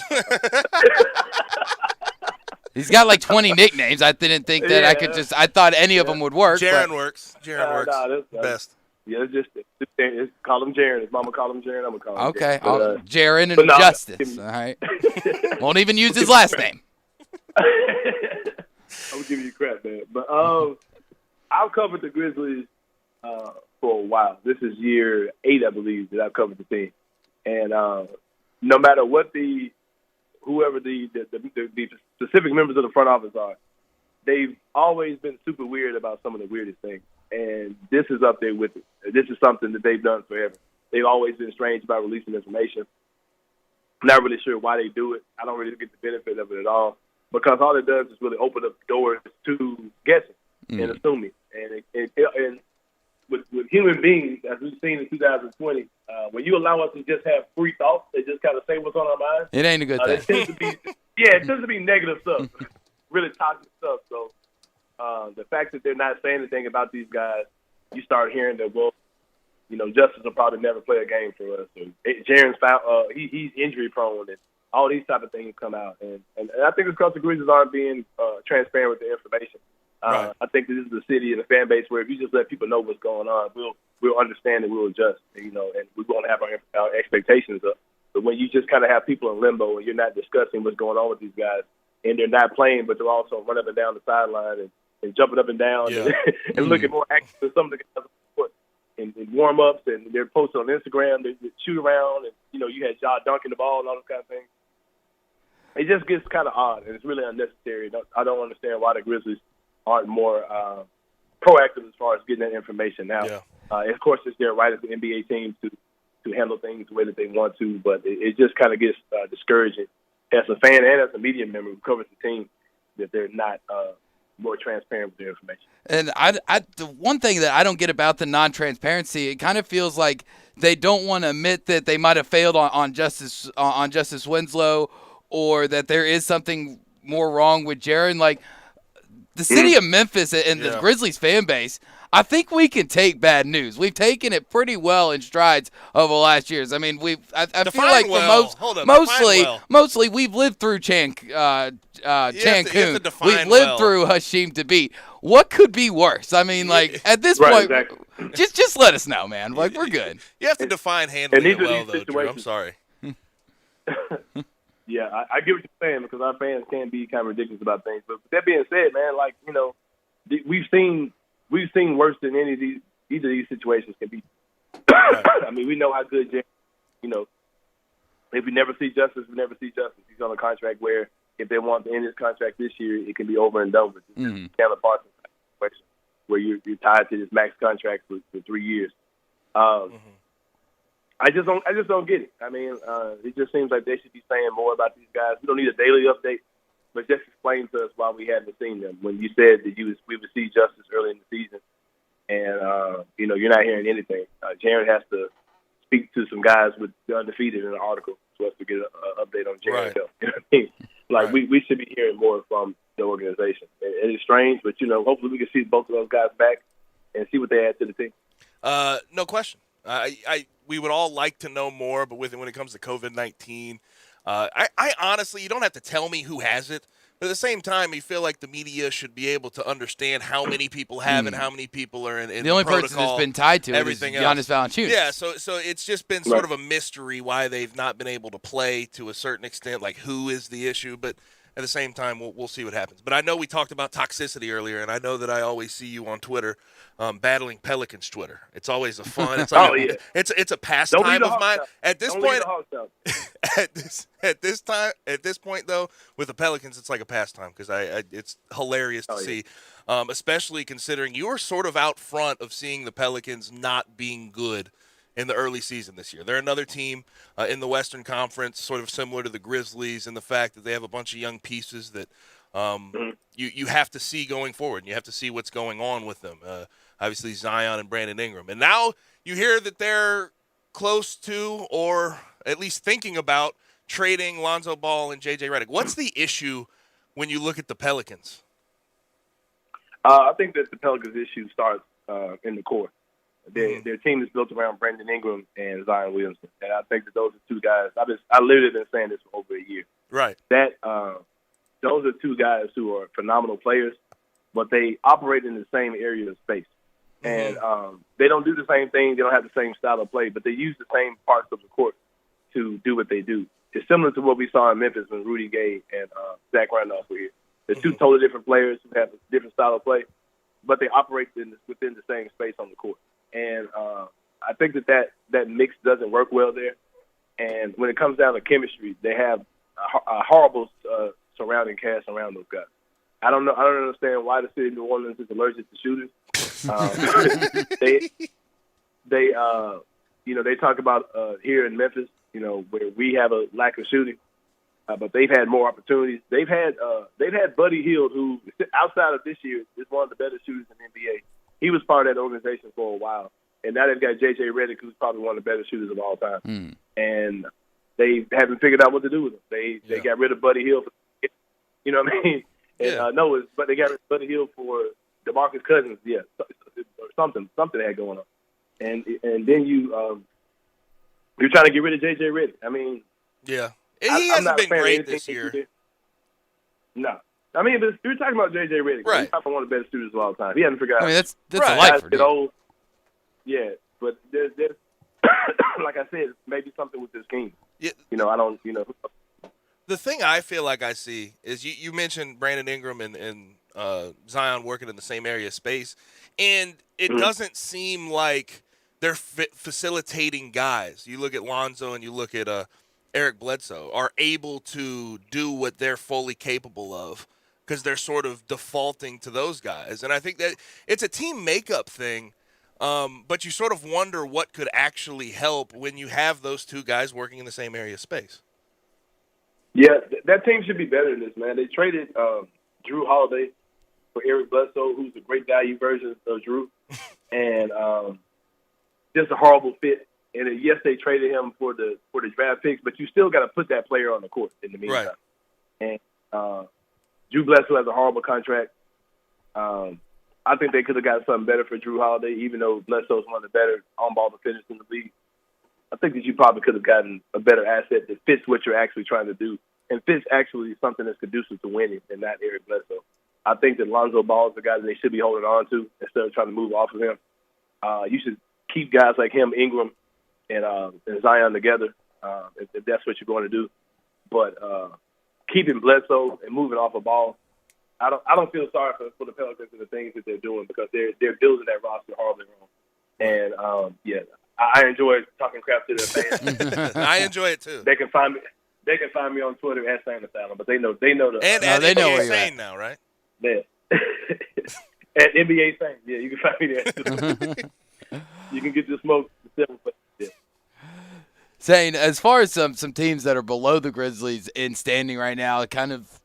He's got like 20 nicknames. I didn't think that I thought any of them would work. Jaren works. Jaren works. Best. Yeah, just call him Jaren. His mama call him Jaren. I'm going to call him okay. Jaren. Jaren and Justice. All right. Won't even use his last name. I'm gonna give you crap, man. But I've covered the Grizzlies for a while. This is year 8, I believe, that I've covered the team. And no matter what whoever the specific members of the front office are, they've always been super weird about some of the weirdest things. And this is up there with it. This is something that they've done forever. They've always been strange about releasing information. I'm not really sure why they do it. I don't really get the benefit of it at all. Because all it does is really open up doors to guessing and assuming. And with with human beings, as we've seen in 2020, when you allow us to just have free thoughts, they just kind of say what's on our minds. It ain't a good thing. It tends to be, it tends to be negative stuff, really toxic stuff. So the fact that they're not saying anything about these guys, you start hearing that, well, Justice will probably never play a game for us. Jaren's foul, he's injury prone, and all these type of things come out. And I think because the Grizzlies aren't being transparent with the information. Right. I think this is a city and a fan base where if you just let people know what's going on, we'll understand and we'll adjust, and we're going to have our expectations up. But when you just kind of have people in limbo and you're not discussing what's going on with these guys, and they're not playing, but they're also running up and down the sideline and jumping up and down and looking more active than some of the guys on the court in warm-ups, and they're posted on Instagram, they shoot around, and, you had Ja dunking the ball and all those kind of things. It just gets kind of odd, and it's really unnecessary. I don't understand why the Grizzlies aren't more proactive as far as getting that information now. Of course, it's their right as the NBA team to handle things the way that they want to, but it just kind of gets discouraging as a fan and as a media member who covers the team that they're not more transparent with their information. And the one thing that I don't get about the non-transparency, it kind of feels like they don't want to admit that they might have failed on Justice Winslow, or that there is something more wrong with Jaren. Like, the city of Memphis and the Grizzlies fan base, I think we can take bad news. We've taken it pretty well in strides over the last years. I mean, I feel like for mostly we've lived through Cancun. We've lived through Hashim Thabit. What could be worse? I mean, like, at this point, just let us know, man. Like, we're good. You have to define handling it well, though, Drew. I'm sorry. Yeah, I get what you're saying, because our fans can be kind of ridiculous about things. But with that being said, man, like, we've seen worse than either of these situations can be. I mean, we know how good James, if we never see Justice, we never see Justice. He's on a contract where if they want to end his contract this year, it can be over and done with. It's Chandler Parsons situation where you're tied to this max contract for 3 years. I just don't get it. I mean, it just seems like they should be saying more about these guys. We don't need a daily update, but just explain to us why we haven't seen them. When you said that we would see Justice early in the season, and you're not hearing anything. Jaren has to speak to some guys with the undefeated in an article for us to get an update on Jaren's health. You know what I mean? Like, we should be hearing more from the organization. It is strange, but hopefully we can see both of those guys back and see what they add to the team. No question. We would all like to know more, but when it comes to COVID-19, I honestly, you don't have to tell me who has it. But at the same time, you feel like the media should be able to understand how many people have and how many people are in the only protocol, person that's been tied to everything it is Giannis Valanciunas. Yeah, so it's just been sort of a mystery why they've not been able to play to a certain extent, like who is the issue. But at the same time, we'll see what happens. But I know we talked about toxicity earlier, and I know that I always see you on Twitter battling Pelicans Twitter. It's always a fun. It's like it's a pastime of mine. At this point, at this point though, with the Pelicans, it's like a pastime because it's hilarious to see, especially considering you were sort of out front of seeing the Pelicans not being good in the early season this year. They're another team in the Western Conference, sort of similar to the Grizzlies in the fact that they have a bunch of young pieces that you have to see going forward, and you have to see what's going on with them. Obviously, Zion and Brandon Ingram. And now you hear that they're close to, or at least thinking about, trading Lonzo Ball and J.J. Redick. What's the issue when you look at the Pelicans? I think that the Pelicans' issue starts in the core. Their team is built around Brandon Ingram and Zion Williamson, and I think that those are two guys. I literally been saying this for over a year. Right. That those are two guys who are phenomenal players, but they operate in the same area of space, and they don't do the same thing. They don't have the same style of play, but they use the same parts of the court to do what they do. It's similar to what we saw in Memphis when Rudy Gay and Zach Randolph were here. They're two totally different players who have a different style of play, but they operate within the same space on the court. And I think that mix doesn't work well there. And when it comes down to chemistry, they have a horrible surrounding cast around those guys. I don't understand why the city of New Orleans is allergic to shooters. They talk about here in Memphis, where we have a lack of shooting, but they've had more opportunities. They've had Buddy Hield, who outside of this year is one of the better shooters in the NBA. He was part of that organization for a while. and now they've got J.J. Redick, who's probably one of the better shooters of all time. And they haven't figured out what to do with him. They got rid of Buddy Hield. You know what I mean? And but they got rid of Buddy Hield for DeMarcus Cousins. Yeah, or something they had going on. And then you're trying to get rid of J.J. Redick. I mean, yeah, he hasn't been great this year. No. I mean, but you're talking about J.J. Redick. Right. He's probably one of the best shooters of all time. He hasn't figured out. I mean, that's a life for dude. Yeah, but there's like I said, maybe something with this team. Yeah. I don't. The thing I feel like I see is you mentioned Brandon Ingram and Zion working in the same area of space, and it doesn't seem like they're facilitating guys. You look at Lonzo and you look at Eric Bledsoe are able to do what they're fully capable of because they're sort of defaulting to those guys. And I think that it's a team makeup thing, but you sort of wonder what could actually help when you have those two guys working in the same area of space. Yeah, that team should be better than this, man. They traded Drew Holiday for Eric Bledsoe, who's a great value version of Drew, and just a horrible fit. And yes, they traded him for the draft picks, but you still got to put that player on the court in the meantime. Right. And Drew Bledsoe has a horrible contract. I think they could have got something better for Drew Holiday, even though Bledsoe's one of the better on-ball defenders in the league. I think that you probably could have gotten a better asset that fits what you're actually trying to do and fits actually something that's conducive to winning and not Eric Bledsoe. I think that Lonzo Ball is the guy that they should be holding on to instead of trying to move off of him. You should keep guys like him, Ingram, and Zion together if that's what you're going to do. But keeping Bledsoe and moving off of Ball, I don't feel sorry for the Pelicans and the things that they're doing because they're building that roster horribly wrong. And I enjoy talking crap to their fans. I enjoy it too. They can find me on Twitter at Sane Asylum, but they know the they know where you're at now, right? Yeah. At NBA Sane, yeah, you can find me there. You can get your smoke. Yeah. Saying as far as some teams that are below the Grizzlies in standing right now, kind of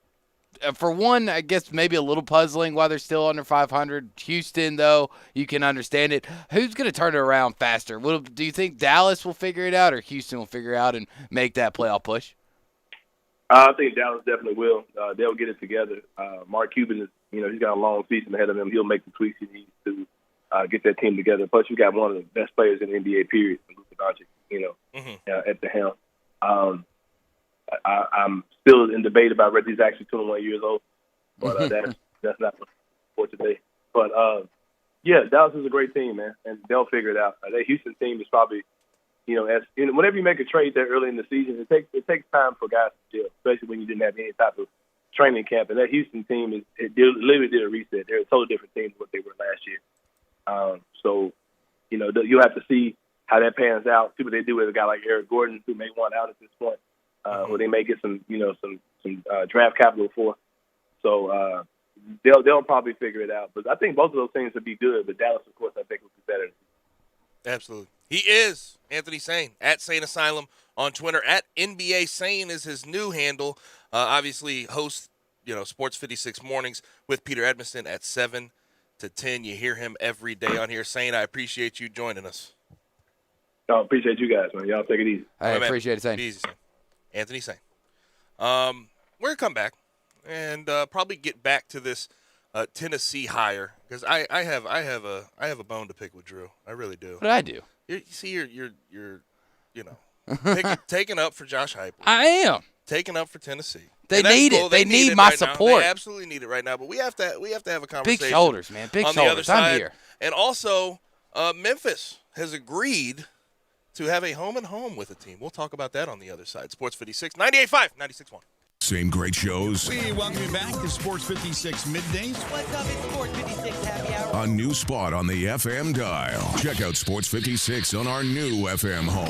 for one, I guess maybe a little puzzling why they're still under 500. Houston, though, you can understand it. Who's going to turn it around faster? Do you think Dallas will figure it out or Houston will figure it out and make that playoff push? I think Dallas definitely will. They'll get it together. Mark Cuban is, he's got a long season ahead of him. He'll make the tweaks he needs to get that team together. Plus, you got one of the best players in the NBA, period, Luka Doncic, at the helm. I'm still in debate about whether he's actually 21 years old, but that's not for today. But Dallas is a great team, man, and they'll figure it out. That Houston team is probably, whenever you make a trade there early in the season, it takes time for guys to gel, especially when you didn't have any type of training camp. And that Houston team literally did a reset. They're a totally different team than what they were last year. So you'll have to see how that pans out. See what they do with a guy like Eric Gordon, who may want out at this point. Who they may get some draft capital for. So they'll probably figure it out. But I think both of those things would be good. But Dallas, of course, I think would be better. Absolutely. He is Anthony Sane at Sane Asylum on Twitter. At NBA Sane is his new handle. Obviously hosts, Sports 56 Mornings with Peter Edmondson at 7 to 10. You hear him every day on here. Sane, I appreciate you joining us. I appreciate you guys, man. Y'all take it easy. I appreciate it, Sane. Be easy, Sane. Anthony Sane. We're going to come back and probably get back to this Tennessee hire because I have a bone to pick with Drew. I really do. What did I do? You're taking up for Josh Heupel. I am taking up for Tennessee. They need it. They need my support. They absolutely need it right now. But we have to have a conversation. Big shoulders, man. Big on shoulders. The other side. I'm here. And also, Memphis has agreed to have a home with a team. We'll talk about that on the other side. Sports 56, 98.5, 96.1. Same great shows. We welcome you back to Sports 56 Middays. What's up? It's Sports 56 Happy Hour. A new spot on the FM dial. Check out Sports 56 on our new FM home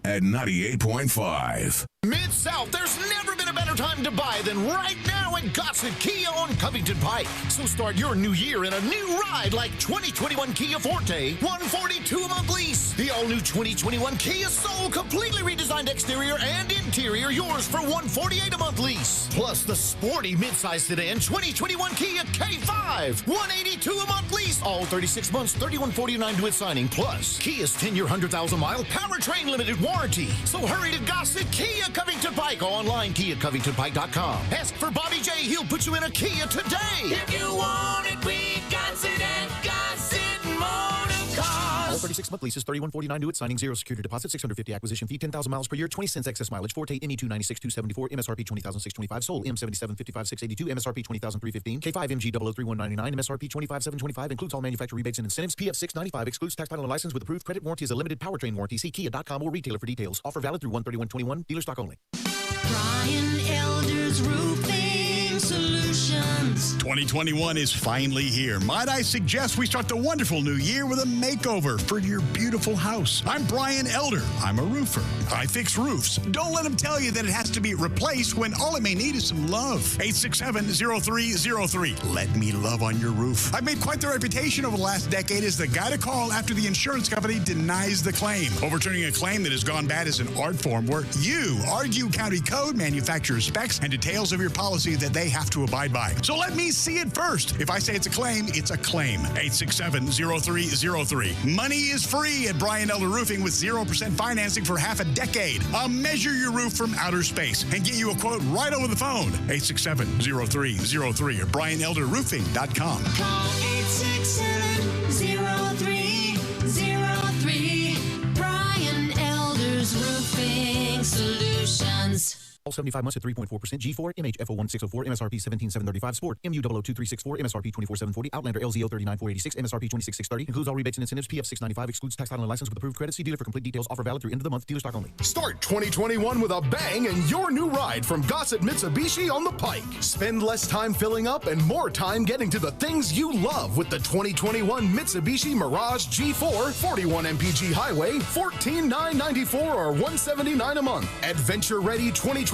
at 98.5. Mid-South, there's never been a better time to buy than right now now at Gossett Kia on Covington Pike. So start your new year in a new ride like 2021 Kia Forte, $142 a month lease. The all-new 2021 Kia Soul, completely redesigned exterior and interior, yours for $148 a month lease. Plus the sporty midsize sedan 2021 Kia K5, $182 a month lease. All 36 months, $31.49 due at signing. Plus Kia's 10-year, 100,000-mile powertrain limited warranty. So hurry to Gossett Kia Covington Pike. Online, KiaCovingtonPike.com. Ask for Bobby J. He'll put you in a Kia today. If you want it, we got it at Gossett Motor Cars. All 36-month leases, $31.49 due at signing, 0 security deposit, $650 acquisition fee, 10,000 miles per year, 20 cents excess mileage. Forte ME296,274, MSRP $20,625. Soul M7755,682, MSRP $20,315. K5 MG 003199, MSRP $25,725. Includes all manufacturer rebates and incentives. PF $695. Excludes tax title and license with approved credit. Warranty is a limited powertrain warranty. See Kia.com or retailer for details. Offer valid through 1/31/21. Dealer stock only. Brian Elder's Roofing Solutions. 2021 is finally here. Might I suggest we start the wonderful new year with a makeover for your beautiful house. I'm Brian Elder. I'm a roofer. I fix roofs. Don't let them tell you that it has to be replaced when all it may need is some love. 867-0303. Let me love on your roof. I've made quite the reputation over the last decade as the guy to call after the insurance company denies the claim. Overturning a claim that has gone bad is an art form where you argue county code, manufacturer specs, and details of your policy that they have to abide by. So let me see it first. If I say it's a claim, it's a claim. 867-0303. Money is free at Brian Elder Roofing with 0% financing for half a decade. I'll measure your roof from outer space and get you a quote right over the phone. 867-0303 or BrianElderRoofing.com. Call 867-0303. Brian Elder's Roofing Solutions. All 75 months at 3.4%. G4, MHFO 1604, MSRP 17735. Sport, MU 00234, MSRP 24740. Outlander LZO 39486, MSRP 26630. Includes all rebates and incentives. PF 695. Excludes tax title and license with approved credit. See dealer for complete details. Offer valid through end of the month. Dealer stock only. Start 2021 with a bang and your new ride from Gossett Mitsubishi on the Pike. Spend less time filling up and more time getting to the things you love with the 2021 Mitsubishi Mirage G4, 41 mpg highway, $14,994 or $179 a month. Adventure-ready 2021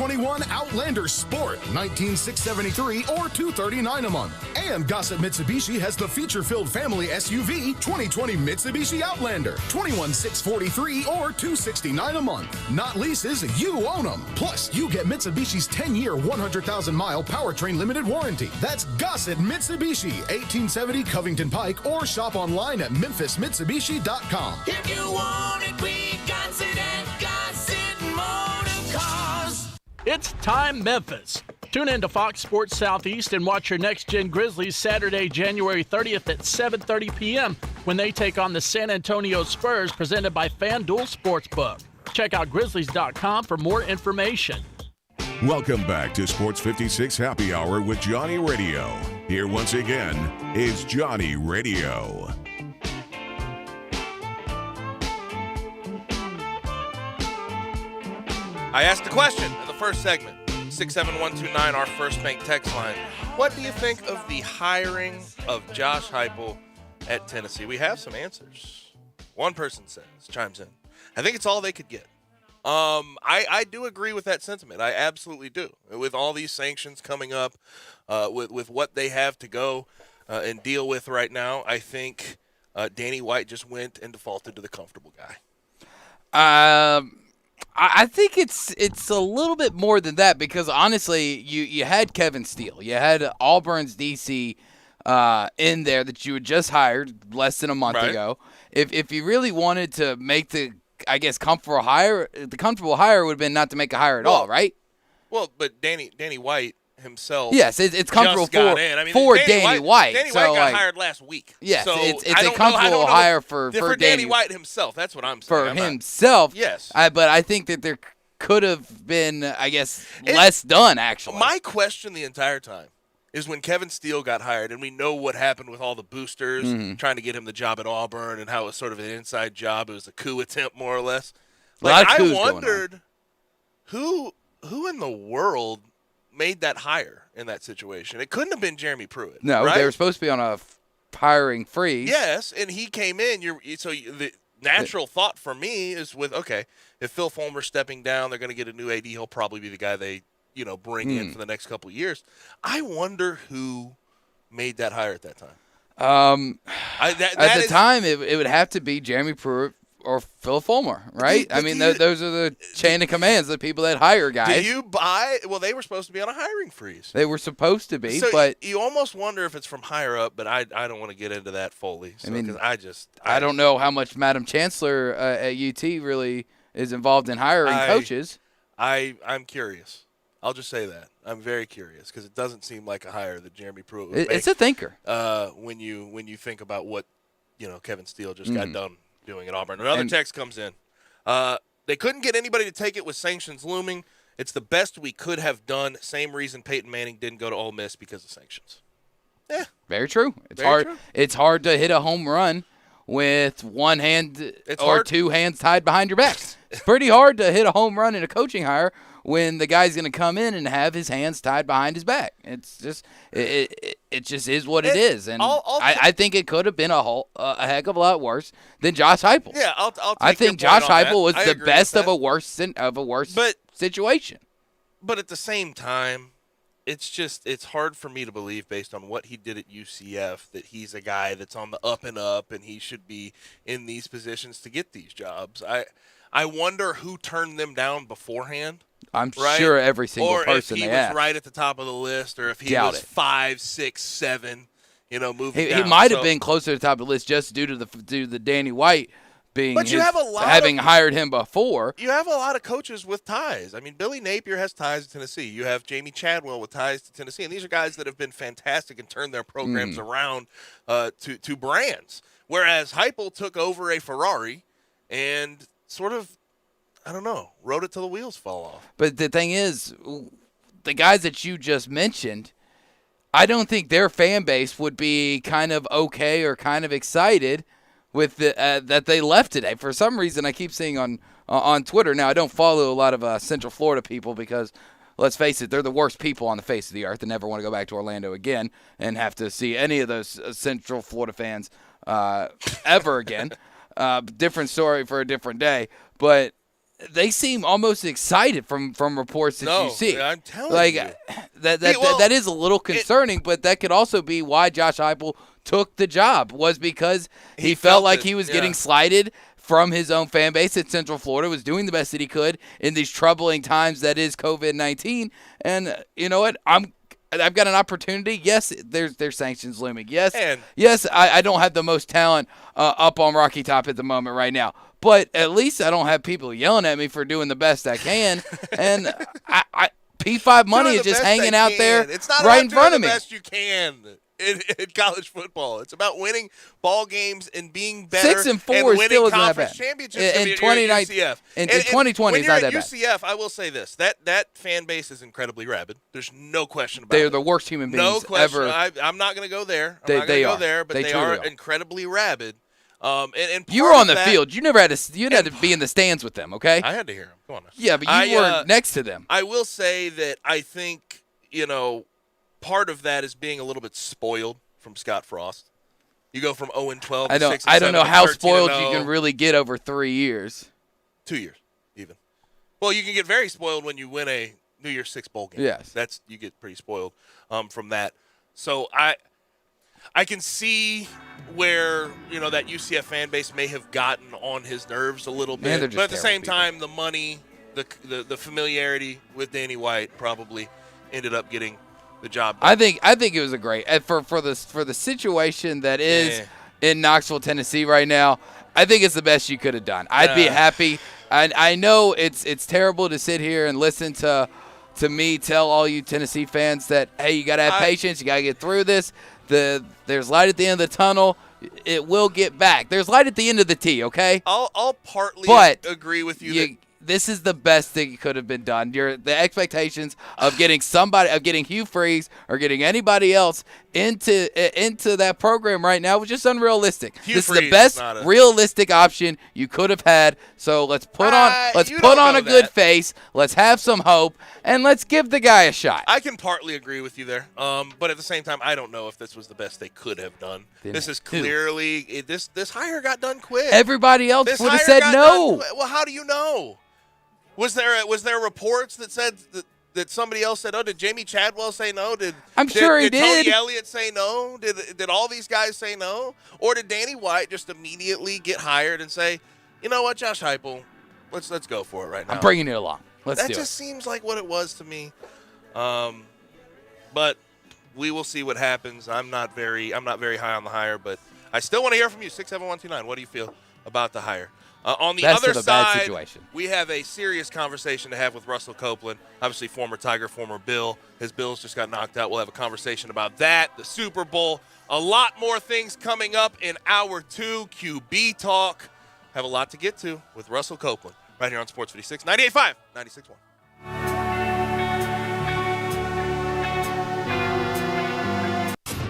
Outlander Sport, $19,673 or $239 a month. And Gossett Mitsubishi has the feature-filled family SUV 2020 Mitsubishi Outlander, $21,643 or $269 a month. Not leases, you own them. Plus, you get Mitsubishi's 10-year, 100,000-mile powertrain limited warranty. That's Gossett Mitsubishi, 1870 Covington Pike, or shop online at memphismitsubishi.com. If you want it, we got it at Gossett Motor Cars. It's Time Memphis. Tune in to Fox Sports Southeast and watch your Next Gen Grizzlies Saturday, January 30th at 7:30 p.m. when they take on the San Antonio Spurs, presented by FanDuel Sportsbook. Check out Grizzlies.com for more information. Welcome back to Sports 56 Happy Hour with Johnny Radio. Here once again is Johnny Radio. I asked a question in the first segment, 67129, our First Bank text line. What do you think of the hiring of Josh Heupel at Tennessee? We have some answers. One person chimes in. I think it's all they could get. I do agree with that sentiment. I absolutely do. With all these sanctions coming up, with what they have to go and deal with right now, I think Danny White just went and defaulted to the comfortable guy. I think it's a little bit more than that, because honestly, you had Kevin Steele, you had Auburn's DC in there that you had just hired less than a month ago. If you really wanted to make the, I guess, comfortable hire, the comfortable hire would have been not to make a hire at all, right? Well, but Danny White himself, yes, it's comfortable for Danny White. Danny White got hired last week. Yes, so it's a comfortable hire for Danny White himself. That's what I'm saying. For himself, yes. But I think that there could have been, I guess, less done, actually. My question the entire time is when Kevin Steele got hired, and we know what happened with all the boosters trying to get him the job at Auburn and how it was sort of an inside job. It was a coup attempt, more or less. Like, I wondered who in the world made that hire in that situation. It couldn't have been Jeremy Pruitt. No, right? They were supposed to be on a hiring freeze. Yes, and he came in. The natural thought for me is if Phil Fulmer's stepping down, they're going to get a new AD. He'll probably be the guy they bring in for the next couple of years. I wonder who made that hire at that time. At the time, it would have to be Jeremy Pruitt or Phil Fulmer, right? I mean, those are the chain of commands, the people that hire guys. Do you buy? Well, they were supposed to be on a hiring freeze. They were supposed to be, so but you almost wonder if it's from higher up. But I don't want to get into that fully. So, I mean, 'cause I don't know how much Madam Chancellor at UT really is involved in hiring coaches. I'm curious. I'll just say that. I'm very curious because it doesn't seem like a hire that Jeremy Pruitt would make. It's a thinker. When you think about what Kevin Steele just got done doing at Auburn. Another text comes in. They couldn't get anybody to take it with sanctions looming. It's the best we could have done. Same reason Peyton Manning didn't go to Ole Miss because of sanctions. Yeah. Very true. It's Very hard. true. It's hard to hit a home run with one hand or two hands tied behind your back. It's pretty hard to hit a home run in a coaching hire when the guy's going to come in and have his hands tied behind his back. It's just it just is what it is, and I think it could have been a heck of a lot worse than Josh Heupel. Yeah, I'll take I think your point Josh on Heupel was that. I the agree best with of a worse situation. But at the same time, it's hard for me to believe based on what he did at UCF that he's a guy that's on the up and up and he should be in these positions to get these jobs. I wonder who turned them down beforehand. I'm sure every single person or if he they was asked. right at the top of the list, or if he Doubt was it. 5, 6, 7, moving He down. might have been closer to the top of the list just due to the Danny White being But you have a lot having hired him before. You have a lot of coaches with ties. I mean, Billy Napier has ties to Tennessee. You have Jamie Chadwell with ties to Tennessee. And these are guys that have been fantastic and turned their programs around to brands. Whereas Heupel took over a Ferrari and sort of, I don't know, rode it till the wheels fall off. But the thing is, the guys that you just mentioned, I don't think their fan base would be kind of okay or kind of excited with that they left today. For some reason, I keep seeing on Twitter. Now, I don't follow a lot of Central Florida people because, let's face it, they're the worst people on the face of the earth and never want to go back to Orlando again and have to see any of those Central Florida fans ever again. Different story for a different day. But they seem almost excited from reports that you see. I'm telling you. That is a little concerning, but that could also be why Josh Heupel took the job, was because he felt like he was getting slighted from his own fan base at Central Florida, was doing the best that he could in these troubling times that is COVID-19. And you know what? I've got an opportunity. Yes, there's sanctions looming. Yes, I don't have the most talent up on Rocky Top at the moment right now. But at least I don't have people yelling at me for doing the best I can. And P5 money is just hanging out there it's not right in front of me. The best you can in college football. It's about winning ball games and being better. 6-4 and is still isn't that conference bad. championships. In 2019, UCF. in 2020 is not that bad. UCF, I will say this: that fan base is incredibly rabid. There's no question about it. They're the worst human beings no question. ever. I'm not going to go there. They go are. there, but They they truly are are. incredibly rabid. And You were on the field. You never had to be in the stands with them, okay? I had to hear them. Come on. Now. Yeah, but you were next to them. I will say that I think, part of that is being a little bit spoiled from Scott Frost. You go from 0-12 to 6-7. I don't know how spoiled 13-0. you can really get over 3 years. 2 years, even. Well, you can get very spoiled when you win a New Year's Six bowl game. Yes. You get pretty spoiled from that. So I can see where, that UCF fan base may have gotten on his nerves a little bit. they're just But at the same terrible time, the money, the familiarity with Danny White probably ended up getting the job done. I think it was a great for the situation that is in Knoxville, Tennessee right now. I think it's the best you could have done. I'd be happy. I know it's terrible to sit here and listen to me tell all you Tennessee fans that, hey, you got to have patience. You got to get through this. There's light at the end of the tunnel. It will get back. There's light at the end of the T, okay? I'll partly agree with you. This is the best thing that could have been done. The expectations of getting Hugh Freeze or getting anybody else into that program right now was just unrealistic. This is the best realistic option you could have had. So let's put on a good face. Let's have some hope, and let's give the guy a shot. I can partly agree with you there, but at the same time, I don't know if this was the best they could have done. This is clearly this hire got done quick. Everybody else would have said no. Well, how do you know? Was there reports that said that somebody else said no? Did Jamie Chadwell say no? Did Tony Elliott say no? Did all these guys say no? Or did Danny White just immediately get hired and say, you know what, Josh Heupel, let's go for it right now? I'm bringing it along. That just seems like what it was to me. But we will see what happens. I'm not very high on the hire, but I still want to hear from you. 67129. What do you feel about the hire? On the other side, we have a serious conversation to have with Russell Copeland, obviously former Tiger, former Bill. His Bills just got knocked out. We'll have a conversation about that, the Super Bowl, a lot more things coming up in Hour 2, QB Talk. Have a lot to get to with Russell Copeland right here on Sports 56, 98.5, 96.1.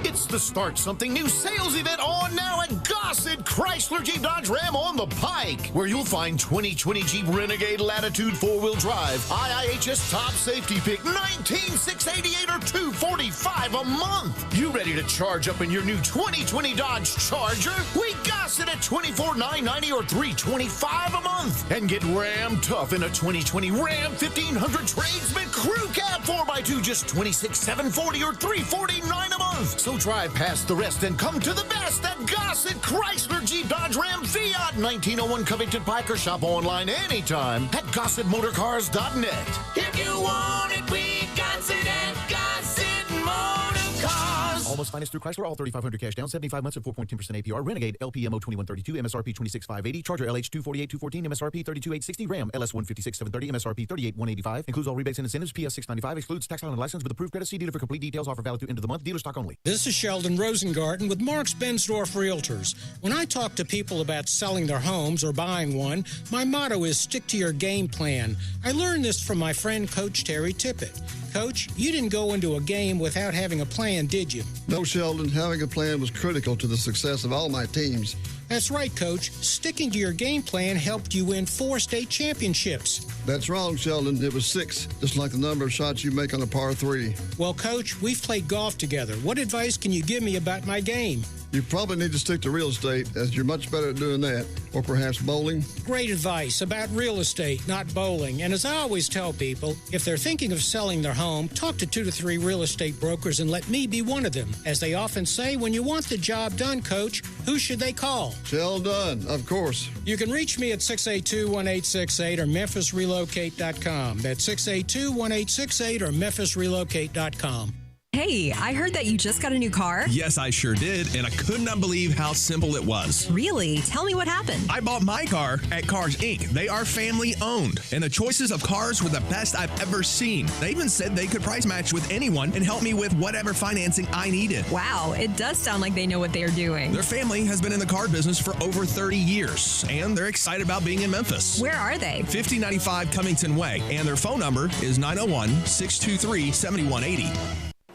It's the Start Something New sales event on now at Gossett Chrysler Jeep Dodge Ram on the Pike, where you'll find 2020 Jeep Renegade Latitude 4-wheel drive, IIHS top safety pick, $19,688 or $245 a month. You ready to charge up in your new 2020 Dodge Charger? We Gossett at $24,990 or $325 a month. And get Ram tough in a 2020 Ram 1500 Tradesman Crew Cab 4x2, just $26,740 or $349 a month. So drive past the rest and come to the best at Gossett Chrysler Jeep Dodge Ram Fiat 1901 Covington Pike, or shop online anytime at GossettMotorCars.net. If you want it, we got it at Gossett Motor Cars. Almost finance through Chrysler, all 3,500 cash down, 75 months at 4.10% APR. Renegade LPMO 2132, MSRP 26,580. Charger LH 248,214, MSRP 32,860. Ram LS 156,730, MSRP 38,185. Includes all rebates and incentives. PS 695. Excludes tax and license with approved credit. See dealer for complete details. Offer valid through end of the month. Dealer stock only. This is Sheldon Rosengarten with Marks Bensdorf Realtors. When I talk to people about selling their homes or buying one, my motto is stick to your game plan. I learned this from my friend Coach Terry Tippett. Coach, you didn't go into a game without having a plan, did you? No, Sheldon. Having a plan was critical to the success of all my teams. That's right, Coach. Sticking to your game plan helped you win 4 state championships. That's wrong, Sheldon. It was 6, just like the number of shots you make on a par 3. Well, Coach, we've played golf together. What advice can you give me about my game? You probably need to stick to real estate, as you're much better at doing that. Or perhaps bowling. Great advice about real estate, not bowling. And as I always tell people, if they're thinking of selling their home, talk to 2 to 3 real estate brokers and let me be one of them. As they often say, when you want the job done, Coach, who should they call? Sheldon, of course. You can reach me at 682-1868 or MemphisRelocate.com. That's 682-1868 or MemphisRelocate.com. Hey, I heard that you just got a new car. Yes, I sure did, and I could not believe how simple it was. Really? Tell me what happened. I bought my car at Cars Inc. They are family owned, and the choices of cars were the best I've ever seen. They even said they could price match with anyone and help me with whatever financing I needed. Wow, it does sound like they know what they are doing. Their family has been in the car business for over 30 years, and they're excited about being in Memphis. Where are they? 5095 Cummington Way, and their phone number is 901-623-7180.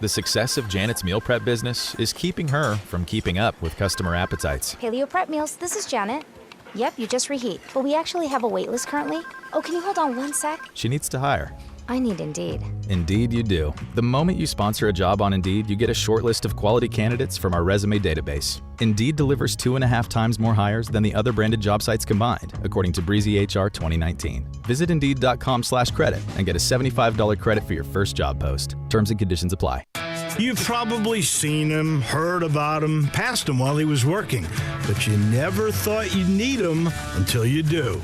The success of Janet's meal prep business is keeping her from keeping up with customer appetites. Paleo Prep Meals, this is Janet. Yep, you just reheat, but we actually have a wait list currently. Oh, can you hold on one sec? She needs to hire. I need Indeed. Indeed you do. The moment you sponsor a job on Indeed, you get a short list of quality candidates from our resume database. Indeed delivers 2.5 times more hires than the other branded job sites combined, according to Breezy HR 2019. Visit Indeed.com/credit and get a $75 credit for your first job post. Terms and conditions apply. You've probably seen him, heard about him, passed him while he was working, but you never thought you'd need him until you do.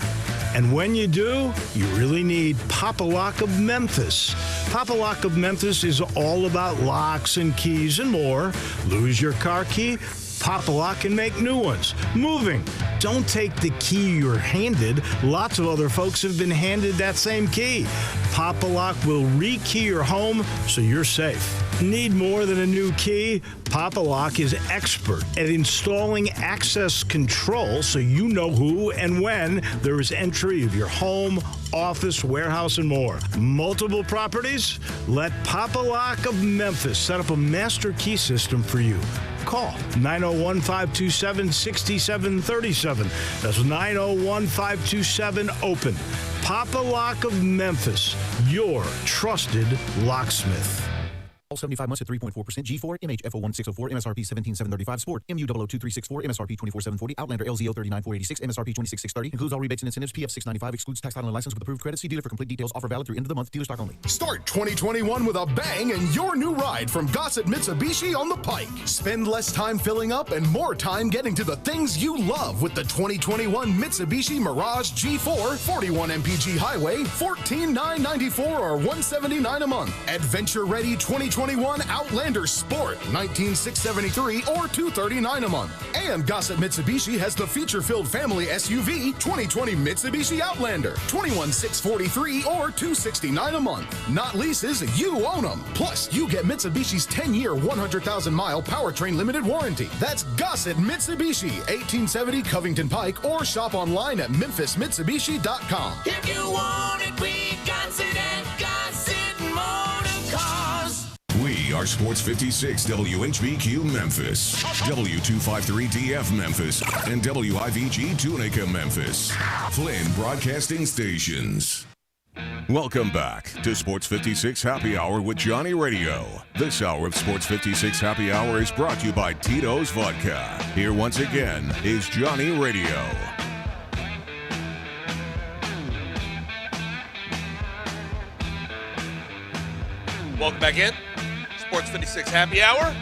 And when you do, you really need Papa Lock of Memphis. Papa Lock of Memphis is all about locks and keys and more. Lose your car key? Papa Lock can make new ones. Moving. Don't take the key you're handed. Lots of other folks have been handed that same key. Papa Lock will rekey your home so you're safe. Need more than a new key? Papa Lock is expert at installing access control so you know who and when there is entry of your home, office, warehouse, and more. Multiple properties? Let Papa Lock of Memphis set up a master key system for you. Call 901-527-6737. That's 901-527-OPEN. Papa Lock of Memphis, your trusted locksmith. All 75 months at 3.4%. G4, MHFO1604, MSRP 17735. Sport, MU002364, MSRP 24740. Outlander, LZO 39486, MSRP 26630. Includes all rebates and incentives. PF 695. Excludes tax, title, and license with approved credit. See dealer for complete details. Offer valid through end of the month. Dealer stock only. Start 2021 with a bang and your new ride from Gossett Mitsubishi on the Pike. Spend less time filling up and more time getting to the things you love with the 2021 Mitsubishi Mirage G4, 41 mpg highway, $14,994 or $179 a month. Adventure-ready 2021 Outlander Sport, $19,673 or $239 a month. And Gossett Mitsubishi has the feature-filled family SUV 2020 Mitsubishi Outlander, $21,643 or $269 a month. Not leases, you own them. Plus, you get Mitsubishi's 10-year, 100,000-mile powertrain limited warranty. That's Gossett Mitsubishi, 1870 Covington Pike, or shop online at memphismitsubishi.com. If you want it, we got it at Gossett Motor Cars. We are Sports 56 WHBQ Memphis, W253DF Memphis, and WIVG Tunica Memphis. Flynn Broadcasting Stations. Welcome back to Sports 56 Happy Hour with Johnny Radio. This hour of Sports 56 Happy Hour is brought to you by Tito's Vodka. Here once again is Johnny Radio. Welcome back in. Sports 56 Happy Hour.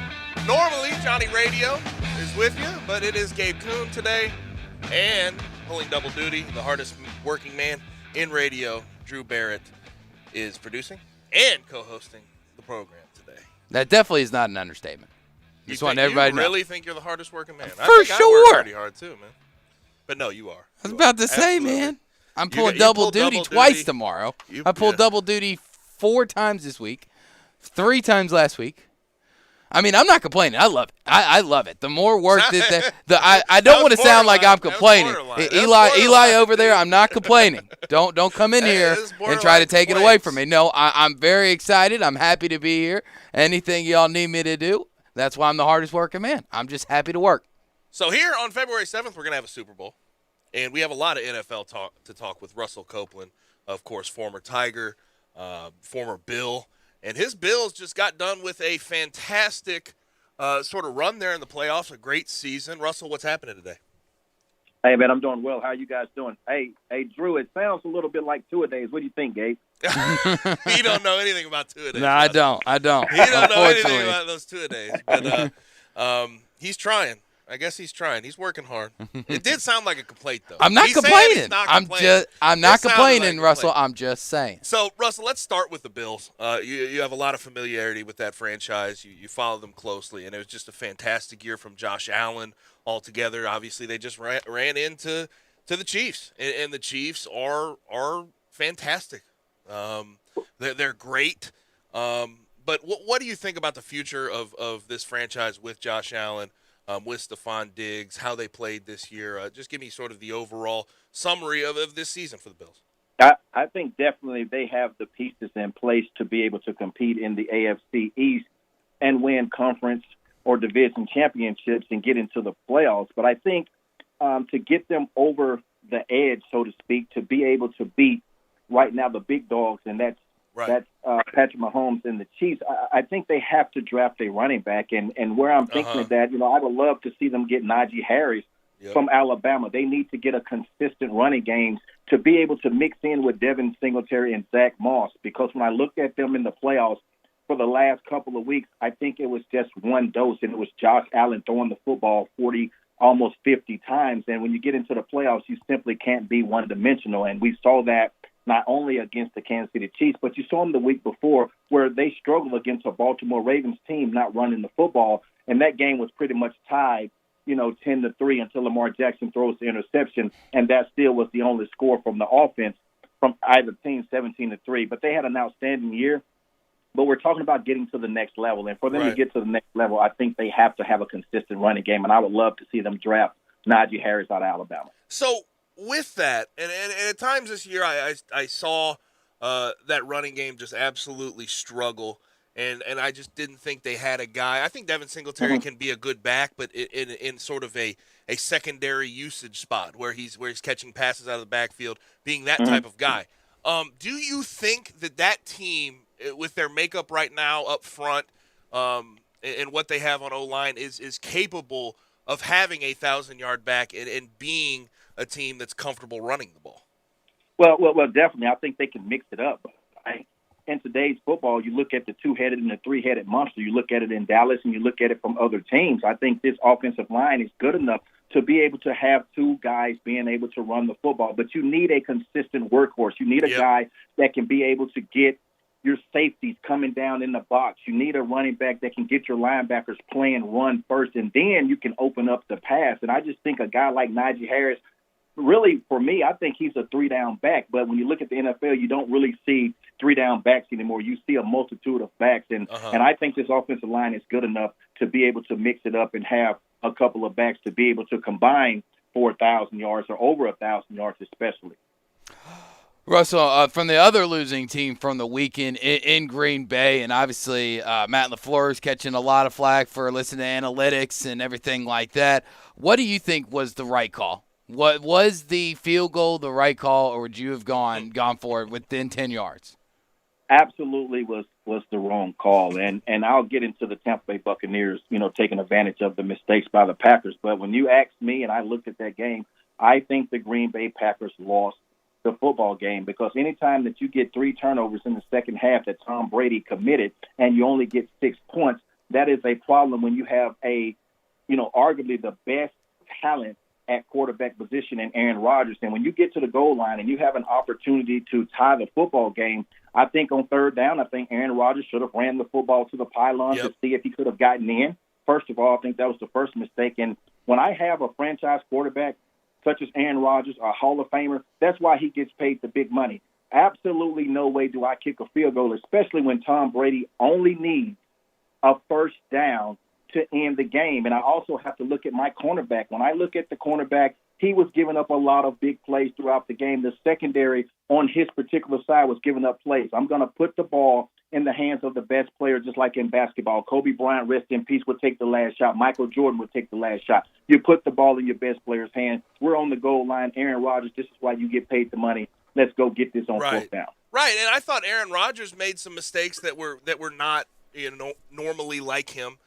Normally, Johnny Radio is with you, but it is Gabe Kuhn today. And pulling double duty, the hardest working man in radio, Drew Barrett, is producing and co-hosting the program today. That definitely is not an understatement. Just want everybody to know. You really think you're the hardest working man? For I think sure. I work pretty hard too, man. But no, you are. I was about to say, man. I'm pulling double duty twice tomorrow. I pulled double duty 4 times this week, 3 times last week. I mean, I'm not complaining. I love it. I love it. The more work I don't want to sound like I'm complaining. Eli over there, I'm not complaining. Don't come in here and try to take it away from me. No, I'm very excited. I'm happy to be here. Anything y'all need me to do, that's why I'm the hardest working man. I'm just happy to work. So here on February 7th, we're going to have a Super Bowl. And we have a lot of NFL talk to talk with Russell Copeland, of course, former Tiger, former Bill. And his Bills just got done with a fantastic sort of run there in the playoffs, a great season. Russell, what's happening today? Hey, man, I'm doing well. How are you guys doing? Hey, Drew, it sounds a little bit like two-a-days. What do you think, Gabe? He don't know anything about two-a-days. No, I don't. He don't know anything about those two-a-days. But he's trying. I guess he's trying. He's working hard. It did sound like a complaint, though. I'm not complaining. I'm not complaining, Russell. I'm just saying. So, Russell, let's start with the Bills. You have a lot of familiarity with that franchise. You follow them closely, and it was just a fantastic year from Josh Allen altogether. Obviously, they just ran into the Chiefs, and the Chiefs are fantastic. They're great. But what do you think about the future of this franchise with Josh Allen? With Stephon Diggs, how they played this year. Just give me sort of the overall summary of this season for the Bills. I think definitely they have the pieces in place to be able to compete in the AFC East and win conference or division championships and get into the playoffs. But I think to get them over the edge, so to speak, to be able to beat right now the big dogs, and that's Patrick Mahomes and the Chiefs, I think they have to draft a running back. And where I'm thinking of that, I would love to see them get Najee Harris from Alabama. They need to get a consistent running game to be able to mix in with Devin Singletary and Zach Moss, because when I looked at them in the playoffs for the last couple of weeks, I think it was just one dose, and it was Josh Allen throwing the football 40, almost 50 times. And when you get into the playoffs, you simply can't be one-dimensional. And we saw that not only against the Kansas City Chiefs, but you saw them the week before where they struggled against a Baltimore Ravens team not running the football, and that game was pretty much tied, 10-3 until Lamar Jackson throws the interception, and that still was the only score from the offense from either team, 17-3. But they had an outstanding year, but we're talking about getting to the next level, and for them to get to the next level, I think they have to have a consistent running game, and I would love to see them draft Najee Harris out of Alabama. So, with that, and at times this year I saw that running game just absolutely struggle, and I just didn't think they had a guy. I think Devin Singletary can be a good back, but in sort of a secondary usage spot where he's catching passes out of the backfield, being that type of guy. Do you think that team, with their makeup right now up front, and what they have on O-line is capable of having a 1,000-yard back and being a team that's comfortable running the ball. Well, definitely. I think they can mix it up. In today's football, you look at the two-headed and the three-headed monster. You look at it in Dallas and you look at it from other teams. I think this offensive line is good enough to be able to have two guys being able to run the football. But you need a consistent workhorse. You need a guy that can be able to get your safeties coming down in the box. You need a running back that can get your linebackers playing run first, and then you can open up the pass. And I just think a guy like Najee Harris, really, for me, I think he's a three-down back. But when you look at the NFL, you don't really see three-down backs anymore. You see a multitude of backs. And I think this offensive line is good enough to be able to mix it up and have a couple of backs to be able to combine for 1,000 yards or over 1,000 yards especially. Russell, from the other losing team from the weekend in Green Bay, and obviously Matt LaFleur is catching a lot of flack for listening to analytics and everything like that. What do you think was the right call? What was the field goal the right call, or would you have gone for it within 10 yards? Absolutely was the wrong call, and I'll get into the Tampa Bay Buccaneers, taking advantage of the mistakes by the Packers. But when you asked me and I looked at that game, I think the Green Bay Packers lost the football game, because anytime that you get 3 turnovers in the second half that Tom Brady committed and you only get 6 points, that is a problem when you have arguably the best talent at quarterback position in Aaron Rodgers. And when you get to the goal line and you have an opportunity to tie the football game, I think on third down, I think Aaron Rodgers should have ran the football to the pylon to see if he could have gotten in. First of all, I think that was the first mistake. And when I have a franchise quarterback such as Aaron Rodgers, a Hall of Famer, that's why he gets paid the big money. Absolutely no way do I kick a field goal, especially when Tom Brady only needs a first down to end the game. And I also have to look at my cornerback. When I look at the cornerback, he was giving up a lot of big plays throughout the game. The secondary on his particular side was giving up plays. I'm going to put the ball in the hands of the best player, just like in basketball. Kobe Bryant, rest in peace, would take the last shot. Michael Jordan would take the last shot. You put the ball in your best player's hand. We're on the goal line. Aaron Rodgers, this is why you get paid the money. Let's go get this on fourth down. Right, and I thought Aaron Rodgers made some mistakes that were not normally like him.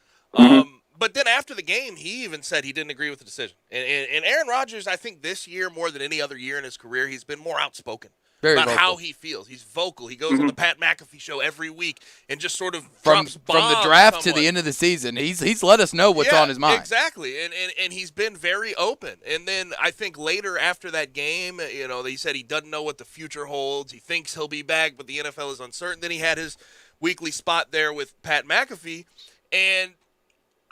But then after the game, he even said he didn't agree with the decision. And Aaron Rodgers, I think this year more than any other year in his career, he's been more outspoken about how he feels. He's vocal. He goes on the Pat McAfee show every week and just sort of drops bombs from the draft to the end of the season. He's let us know what's on his mind. Exactly, and he's been very open. And then I think later after that game, he said he doesn't know what the future holds. He thinks he'll be back, but the NFL is uncertain. Then he had his weekly spot there with Pat McAfee, and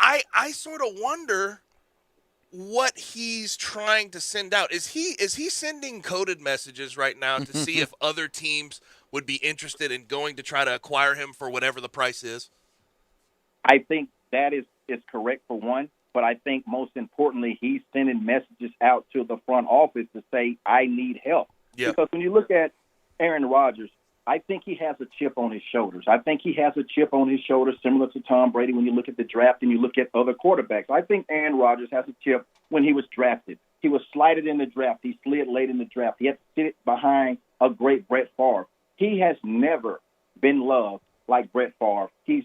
I sort of wonder what he's trying to send out. Is he sending coded messages right now to see if other teams would be interested in going to try to acquire him for whatever the price is? I think that is correct for one, but I think most importantly, he's sending messages out to the front office to say, I need help. Yeah. Because when you look at Aaron Rodgers, I think he has a chip on his shoulders. I think he has a chip on his shoulders similar to Tom Brady when you look at the draft and you look at other quarterbacks. I think Aaron Rodgers has a chip when he was drafted. He was slighted in the draft. He slid late in the draft. He had to sit behind a great Brett Favre. He has never been loved like Brett Favre. He's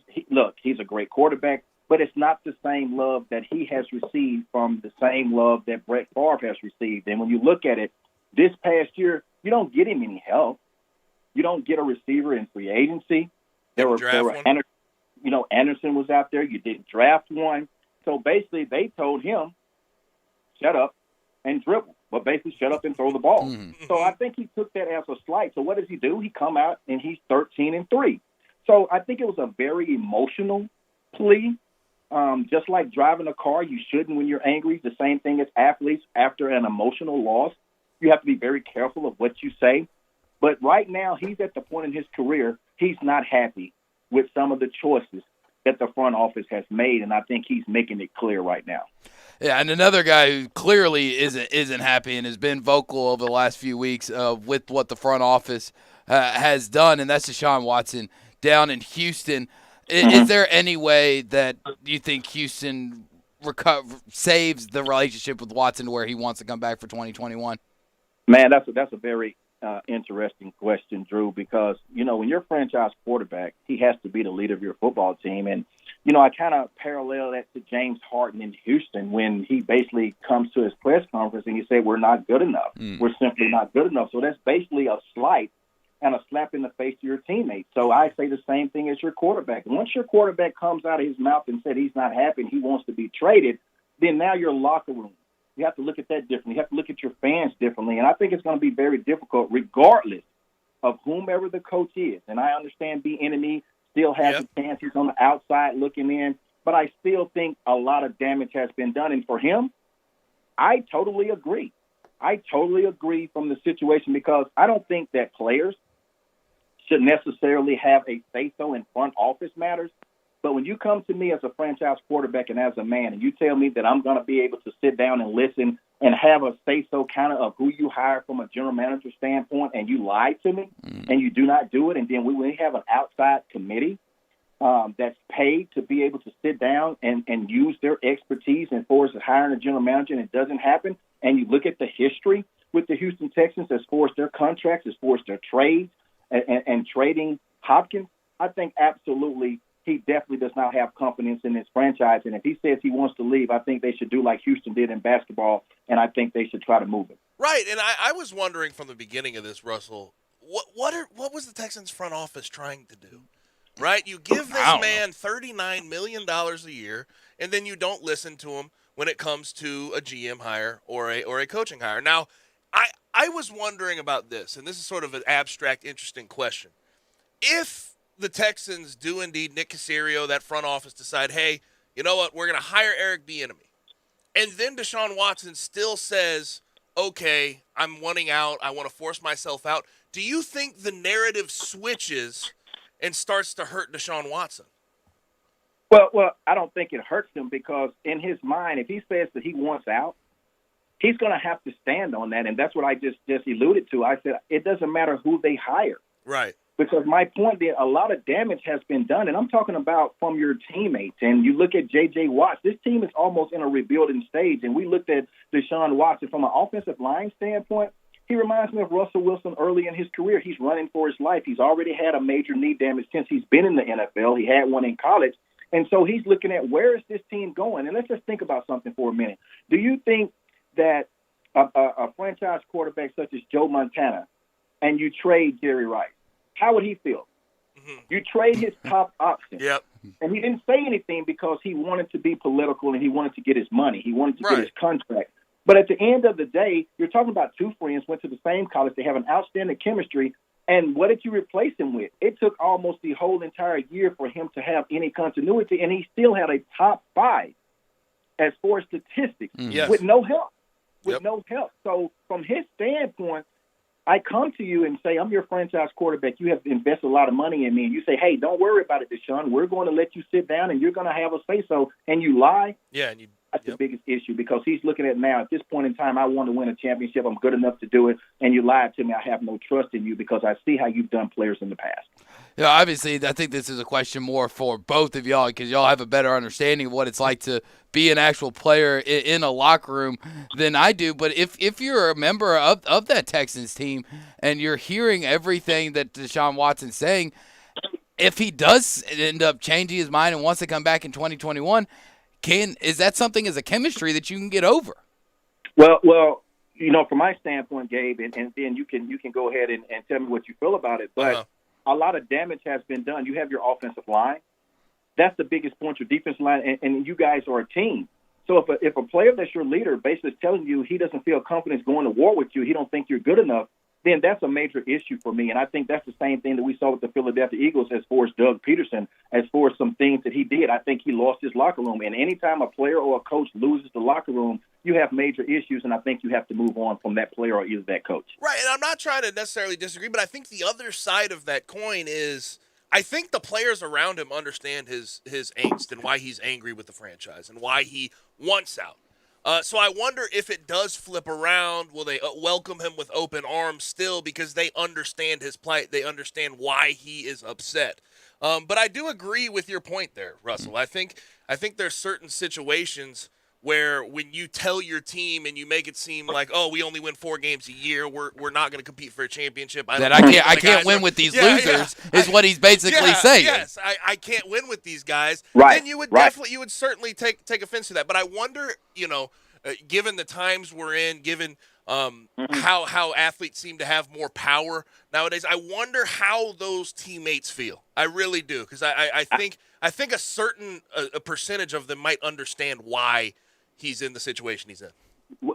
a great quarterback, but it's not the same love that he has received from the same love that Brett Favre has received. And when you look at it, this past year, you don't get him any help. You don't get a receiver in free agency. Anderson was out there. You didn't draft one. So basically, they told him, shut up and dribble. But basically, shut up and throw the ball. So I think he took that as a slight. So what does he do? He come out and he's 13-3. So I think it was a very emotional plea. Just like driving a car, you shouldn't when you're angry. The same thing as athletes after an emotional loss. You have to be very careful of what you say. But right now, he's at the point in his career, he's not happy with some of the choices that the front office has made, and I think he's making it clear right now. Yeah, and another guy who clearly isn't happy and has been vocal over the last few weeks with what the front office has done, and that's Deshaun Watson down in Houston. Is there any way that you think Houston saves the relationship with Watson to where he wants to come back for 2021? Man, that's a very interesting question, Drew, because, when you're a franchise quarterback, he has to be the leader of your football team. And, I kind of parallel that to James Harden in Houston when he basically comes to his press conference and he said, we're not good enough. We're simply not good enough. So that's basically a slight and a slap in the face to your teammates. So I say the same thing as your quarterback. Once your quarterback comes out of his mouth and said he's not happy and he wants to be traded, then now your locker room, you have to look at that differently. You have to look at your fans differently. And I think it's going to be very difficult regardless of whomever the coach is. And I understand Bieniemy still has a chance. He's on the outside looking in. But I still think a lot of damage has been done. And for him, I totally agree. I totally agree from the situation because I don't think that players should necessarily have a say-so in front office matters. But when you come to me as a franchise quarterback and as a man and you tell me that I'm going to be able to sit down and listen and have a say-so kind of who you hire from a general manager standpoint and you lie to me and you do not do it, and then we have an outside committee that's paid to be able to sit down and use their expertise and for us hiring a general manager and it doesn't happen, and you look at the history with the Houston Texans as far as their contracts, as far as their trades and trading Hopkins, I think absolutely he definitely does not have confidence in this franchise. And if he says he wants to leave, I think they should do like Houston did in basketball, and I think they should try to move him. Right, and I was wondering from the beginning of this, Russell, what was the Texans front office trying to do? Right? You give this man $39 million a year, and then you don't listen to him when it comes to a GM hire or a coaching hire. Now, I was wondering about this, and this is sort of an abstract, interesting question. If the Texans do indeed, Nick Caserio, that front office, decide, hey, you know what, we're going to hire Eric Bieniemy, and then Deshaun Watson still says, okay, I'm wanting out, I want to force myself out, do you think the narrative switches and starts to hurt Deshaun Watson? Well, I don't think it hurts him because in his mind, if he says that he wants out, he's going to have to stand on that, and that's what I just alluded to. I said it doesn't matter who they hire. Right. Because my point is a lot of damage has been done, and I'm talking about from your teammates. And you look at J.J. Watts, this team is almost in a rebuilding stage, and we looked at Deshaun Watson from an offensive line standpoint. He reminds me of Russell Wilson early in his career. He's running for his life. He's already had a major knee damage since he's been in the NFL. He had one in college. And so he's looking at where is this team going? And let's just think about something for a minute. Do you think that a franchise quarterback such as Joe Montana and you trade Jerry Rice, how would he feel? Mm-hmm. You trade his top option. Yep. And he didn't say anything because he wanted to be political and he wanted to get his money. He wanted to get his contract. But at the end of the day, you're talking about two friends, went to the same college. They have an outstanding chemistry. And what did you replace him with? It took almost the whole entire year for him to have any continuity, and he still had a top 5 as far as statistics with no help. No help. So from his standpoint, I come to you and say, I'm your franchise quarterback. You have invested a lot of money in me. And you say, hey, don't worry about it, Deshaun. We're going to let you sit down, and you're going to have a say-so. And you lie. Yeah, and that's the biggest issue because he's looking at now, at this point in time, I want to win a championship. I'm good enough to do it. And you lied to me. I have no trust in you because I see how you've done players in the past. Yeah, obviously, I think this is a question more for both of y'all because y'all have a better understanding of what it's like to be an actual player in a locker room than I do. But if you're a member of that Texans team and you're hearing everything that Deshaun Watson's saying, if he does end up changing his mind and wants to come back in 2021, is that something as a chemistry that you can get over? Well, from my standpoint, Gabe, and then you can go ahead and tell me what you feel about it. But a lot of damage has been done. You have your offensive line. That's the biggest point, your defensive line, and you guys are a team. So if a player that's your leader basically is telling you he doesn't feel confident going to war with you, he don't think you're good enough, then that's a major issue for me. And I think that's the same thing that we saw with the Philadelphia Eagles as far as Doug Peterson, as far as some things that he did. I think he lost his locker room. And anytime a player or a coach loses the locker room, you have major issues, and I think you have to move on from that player or either that coach. Right, and I'm not trying to necessarily disagree, but I think the other side of that coin is I think the players around him understand his angst and why he's angry with the franchise and why he wants out. So I wonder if it does flip around, will they welcome him with open arms still because they understand his plight, they understand why he is upset. But I do agree with your point there, Russell. I think there's certain situations where when you tell your team and you make it seem like, oh, we only win 4 games a year, we're not going to compete for a championship. I can't win with these losers is what he's basically saying. Yes, I can't win with these guys. Right. Then you would you would certainly take offense to that. But I wonder, given the times we're in, given how athletes seem to have more power nowadays, I wonder how those teammates feel. I really do, because I think a certain a percentage of them might understand why he's in the situation he's in.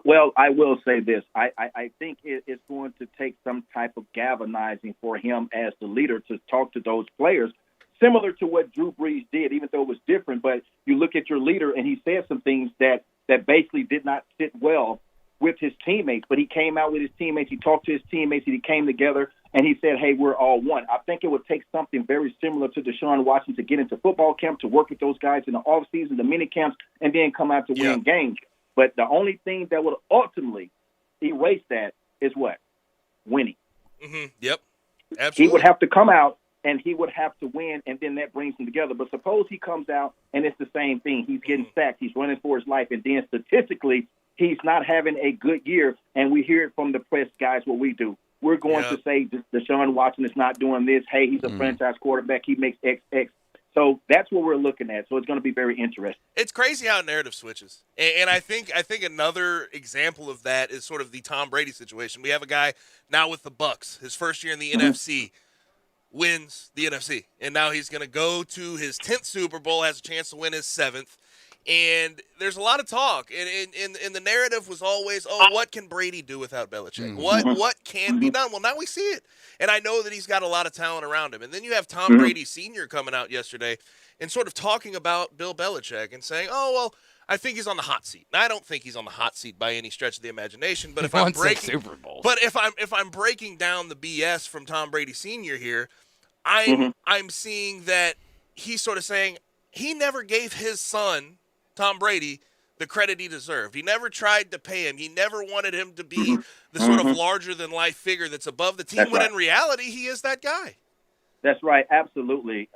Well, I will say this. I think it's going to take some type of galvanizing for him as the leader to talk to those players, similar to what Drew Brees did, even though it was different. But you look at your leader, and he said some things that basically did not sit well with his teammates. But he came out with his teammates. He talked to his teammates. He came together, and he said, hey, we're all one. I think it would take something very similar to Deshaun Watson to get into football camp, to work with those guys in the offseason, the mini camps, and then come out to win games. But the only thing that would ultimately erase that is what? Winning. Mm-hmm. Yep. Absolutely. He would have to come out and he would have to win, and then that brings them together. But suppose he comes out and it's the same thing. He's getting sacked. He's running for his life. And then statistically, he's not having a good year. And we hear it from the press, guys, what we do. We're going to say Deshaun Watson is not doing this. Hey, he's a franchise quarterback. He makes XX. So that's what we're looking at. So it's going to be very interesting. It's crazy how narrative switches. And I think another example of that is sort of the Tom Brady situation. We have a guy now with the Bucs, his first year in the NFC, wins the NFC. And now he's going to go to his 10th Super Bowl, has a chance to win his 7th. And there's a lot of talk. And the narrative was always, what can Brady do without Belichick? What can be done? Well, now we see it. And I know that he's got a lot of talent around him. And then you have Tom Brady Sr. coming out yesterday and sort of talking about Bill Belichick and saying, oh, well, I think he's on the hot seat. Now, I don't think he's on the hot seat by any stretch of the imagination. But if I'm breaking Super Bowl. But if I'm breaking down the BS from Tom Brady Sr. here, I'm seeing that he's sort of saying he never gave his son, Tom Brady, the credit he deserved. He never tried to pay him. He never wanted him to be the sort of larger-than-life figure that's above the team, when in reality, he is that guy. That's right, absolutely.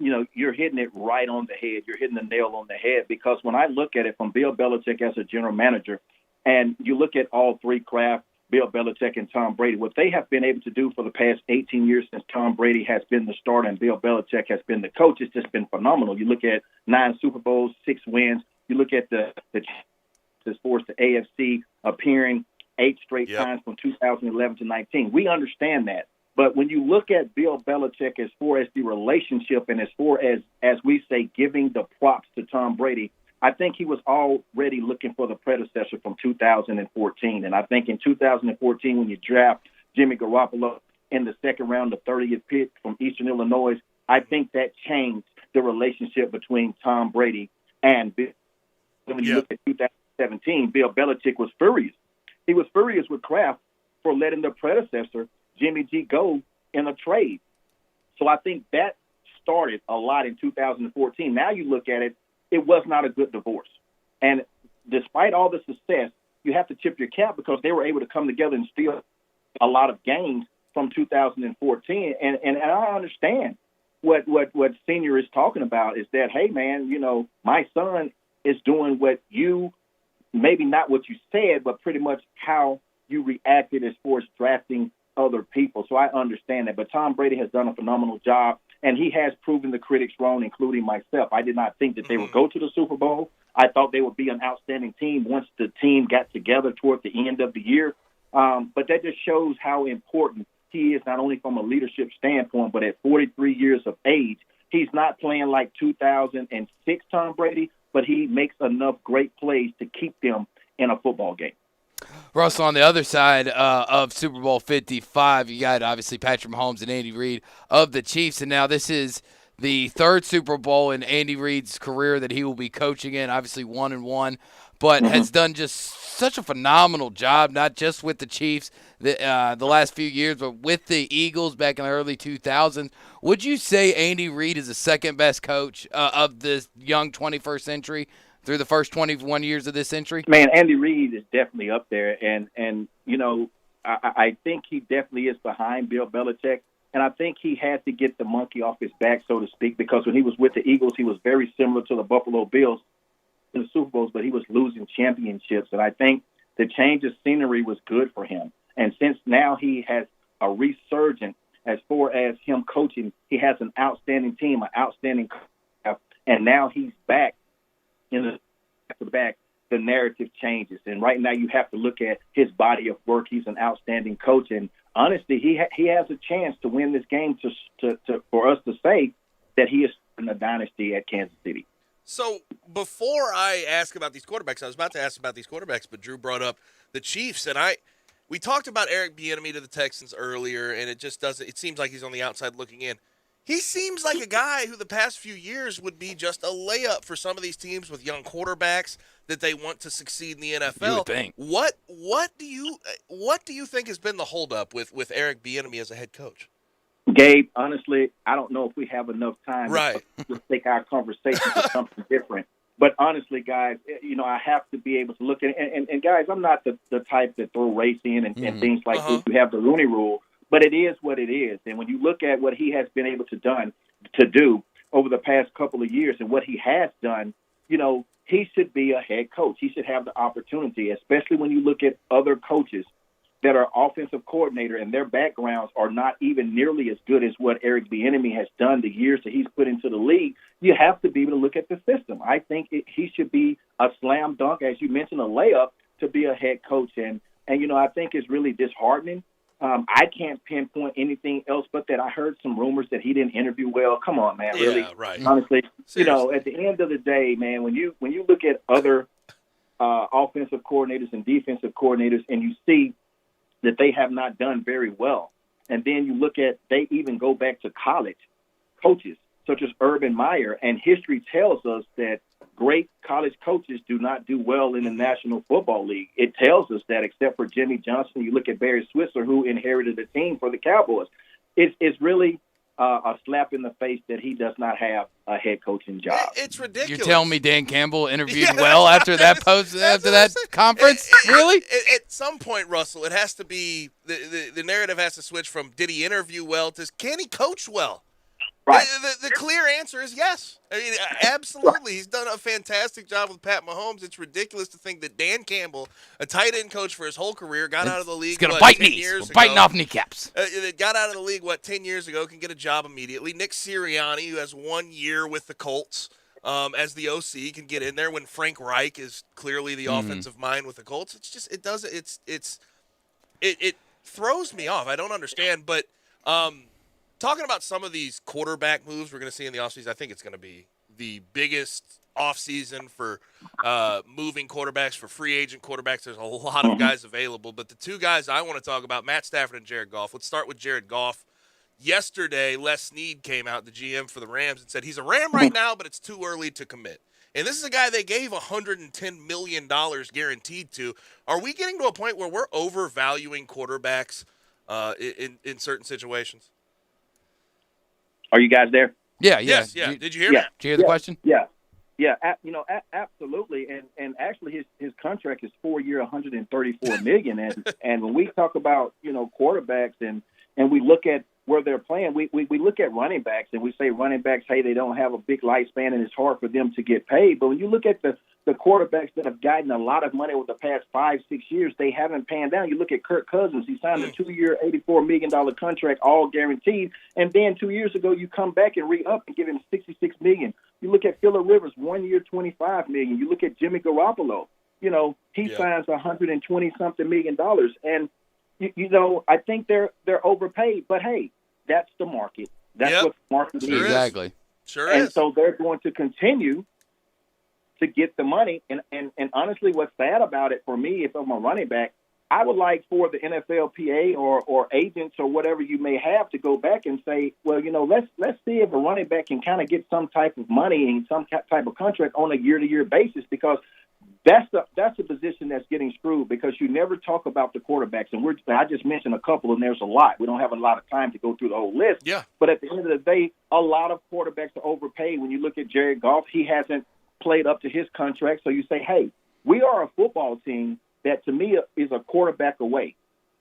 You're hitting it right on the head. You're hitting the nail on the head, because when I look at it from Bill Belichick as a general manager, and you look at all three, Kraft, Bill Belichick, and Tom Brady, what they have been able to do for the past 18 years since Tom Brady has been the starter and Bill Belichick has been the coach, it's just been phenomenal. You look at 9 Super Bowls, 6 wins. You look at the force the AFC appearing 8 straight times from 2011 to 19. We understand that. But when you look at Bill Belichick as far as the relationship and as far as we say, giving the props to Tom Brady, I think he was already looking for the predecessor from 2014. And I think in 2014, when you draft Jimmy Garoppolo in the second round, the 30th pick from Eastern Illinois, I think that changed the relationship between Tom Brady and Bill. When you look at 2017, Bill Belichick was furious. He was furious with Kraft for letting the predecessor, Jimmy G, go in a trade. So I think that started a lot in 2014. Now you look at it, it was not a good divorce. And despite all the success, you have to tip your cap, because they were able to come together and steal a lot of games from 2014. And I understand what Senior is talking about, is that, hey, man, my son is doing what you, maybe not what you said, but pretty much how you reacted as far as drafting other people. So I understand that. But Tom Brady has done a phenomenal job, and he has proven the critics wrong, including myself. I did not think that they would go to the Super Bowl. I thought they would be an outstanding team once the team got together toward the end of the year. But that just shows how important he is, not only from a leadership standpoint, but at 43 years of age, he's not playing like 2006 Tom Brady, but he makes enough great plays to keep them in a football game. Russell, on the other side of Super Bowl 55, you got obviously Patrick Mahomes and Andy Reid of the Chiefs, and now this is the 3rd Super Bowl in Andy Reid's career that he will be coaching in, obviously 1-1, but has done just such a phenomenal job, not just with the Chiefs the last few years, but with the Eagles back in the early 2000s. Would you say Andy Reid is the second-best coach of this young 21st century through the first 21 years of this century? Man, Andy Reid is definitely up there, and I think he definitely is behind Bill Belichick, and I think he had to get the monkey off his back, so to speak, because when he was with the Eagles, he was very similar to the Buffalo Bills. in the Super Bowls, but he was losing championships. And I think the change of scenery was good for him. And since now he has a resurgence as far as him coaching, he has an outstanding team, an outstanding staff, and now he's back in the back. The narrative changes, and right now you have to look at his body of work. He's an outstanding coach, and honestly, he has a chance to win this game to for us to say that he is in a dynasty at Kansas City. So before I ask about these quarterbacks, I was about to ask about these quarterbacks, but Drew brought up the Chiefs, and we talked about Eric Bieniemy to the Texans earlier, and it just doesn't. It seems like he's on the outside looking in. He seems like a guy who the past few years would be just a layup for some of these teams with young quarterbacks that they want to succeed in the NFL. You would think. What do you think has been the holdup with Eric Bieniemy as a head coach? Gabe, honestly, I don't know if we have enough time right. to take our conversation to something different. But honestly, guys, I have to be able to look at it. And guys, I'm not the type that throw race in and things like this. You have the Rooney Rule. But it is what it is. And when you look at what he has been able to do over the past couple of years and what he has done, he should be a head coach. He should have the opportunity, especially when you look at other coaches that are offensive coordinator and their backgrounds are not even nearly as good as what Eric Bieniemy has done the years that he's put into the league. You have to be able to look at the system. I think he should be a slam dunk, as you mentioned, a layup to be a head coach. And I think it's really disheartening. I can't pinpoint anything else but that I heard some rumors that he didn't interview well. Come on, man, really? Yeah, right. Honestly, Seriously. At the end of the day, man, when you look at other offensive coordinators and defensive coordinators and you see that they have not done very well, and then you look at they even go back to college coaches such as Urban Meyer, and history tells us that great college coaches do not do well in the National Football League. It tells us that, except for Jimmy Johnson. You look at Barry Switzer, who inherited the team for the Cowboys. It's really a slap in the face that he does not have a head coaching job. It's ridiculous. You're telling me Dan Campbell interviewed well after that conference? Really? At some point, Russell, it has to be the narrative has to switch from did he interview well to can he coach well? Right. The clear answer is yes. I mean, absolutely. He's done a fantastic job with Pat Mahomes. It's ridiculous to think that Dan Campbell, a tight end coach for his whole career, got out of the league. He's going to bite 10 knees. years We're biting ago. off kneecaps. Got out of the league, 10 years ago, can get a job immediately. Nick Sirianni, who has 1 year with the Colts as the OC, can get in there when Frank Reich is clearly the offensive mind with the Colts. It's just, it throws me off. I don't understand, but talking about some of these quarterback moves we're going to see in the offseason, I think it's going to be the biggest offseason for moving quarterbacks, for free agent quarterbacks. There's a lot of guys available, but the two guys I want to talk about, Matt Stafford and Jared Goff. Let's start with Jared Goff. Yesterday, Les Snead came out, the GM for the Rams, and said he's a Ram right now, but it's too early to commit. And this is a guy they gave $110 million guaranteed to. Are we getting to a point where we're overvaluing quarterbacks in certain situations? Are you guys there? Yeah. Yes, yeah. Did you hear me? Did you hear the question? Yeah. Absolutely. And actually, his contract is 4-year, $134 million. And when we talk about quarterbacks and we look at where they're playing, we look at running backs and we say running backs, hey, they don't have a big lifespan and it's hard for them to get paid. But when you look at the quarterbacks that have gotten a lot of money over the past 5-6 years, they haven't panned down. You look at Kirk Cousins. He signed a 2-year, $84 million contract, all guaranteed. And then 2 years ago, you come back and re-up and give him $66 million. You look at Phillip Rivers, 1 year, $25 million. You look at Jimmy Garoppolo. He signs $120-something million. And, I think they're overpaid. But, hey, that's the market. That's what the market is. Exactly. Sure and is. So they're going to continue to get the money. And honestly, what's sad about it for me, if I'm a running back, I would like for the NFLPA or agents or whatever you may have to go back and say, well, let's see if a running back can kind of get some type of money and some type of contract on a year-to-year basis, because that's the position that's getting screwed, because you never talk about the quarterbacks. And I just mentioned a couple, and there's a lot. We don't have a lot of time to go through the whole list. Yeah. But at the end of the day, a lot of quarterbacks are overpaid. When you look at Jared Goff, he hasn't played up to his contract. So you say, hey, we are a football team that to me is a quarterback away.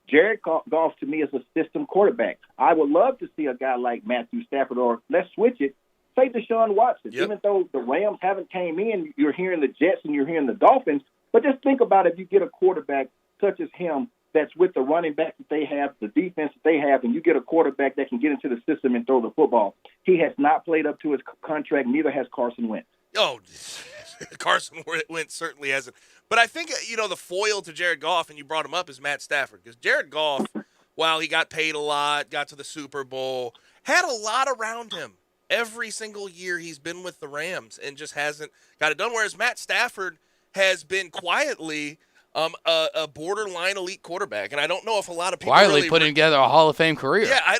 Jared Goff to me is a system quarterback. I would love to see a guy like Matthew Stafford, or let's switch it, say Deshaun Watson. Yep. Even though the Rams haven't came in, you're hearing the Jets and you're hearing the Dolphins. But just think about if you get a quarterback such as him that's with the running back that they have, the defense that they have, and you get a quarterback that can get into the system and throw the football. He has not played up to his contract. Neither has Carson Wentz. Oh, Carson Wentz certainly hasn't. But I think, the foil to Jared Goff, and you brought him up, is Matt Stafford. Because Jared Goff, while he got paid a lot, got to the Super Bowl, had a lot around him. Every single year he's been with the Rams and just hasn't got it done. Whereas Matt Stafford has been quietly a borderline elite quarterback. And I don't know if a lot of people quietly putting together a Hall of Fame career. Yeah,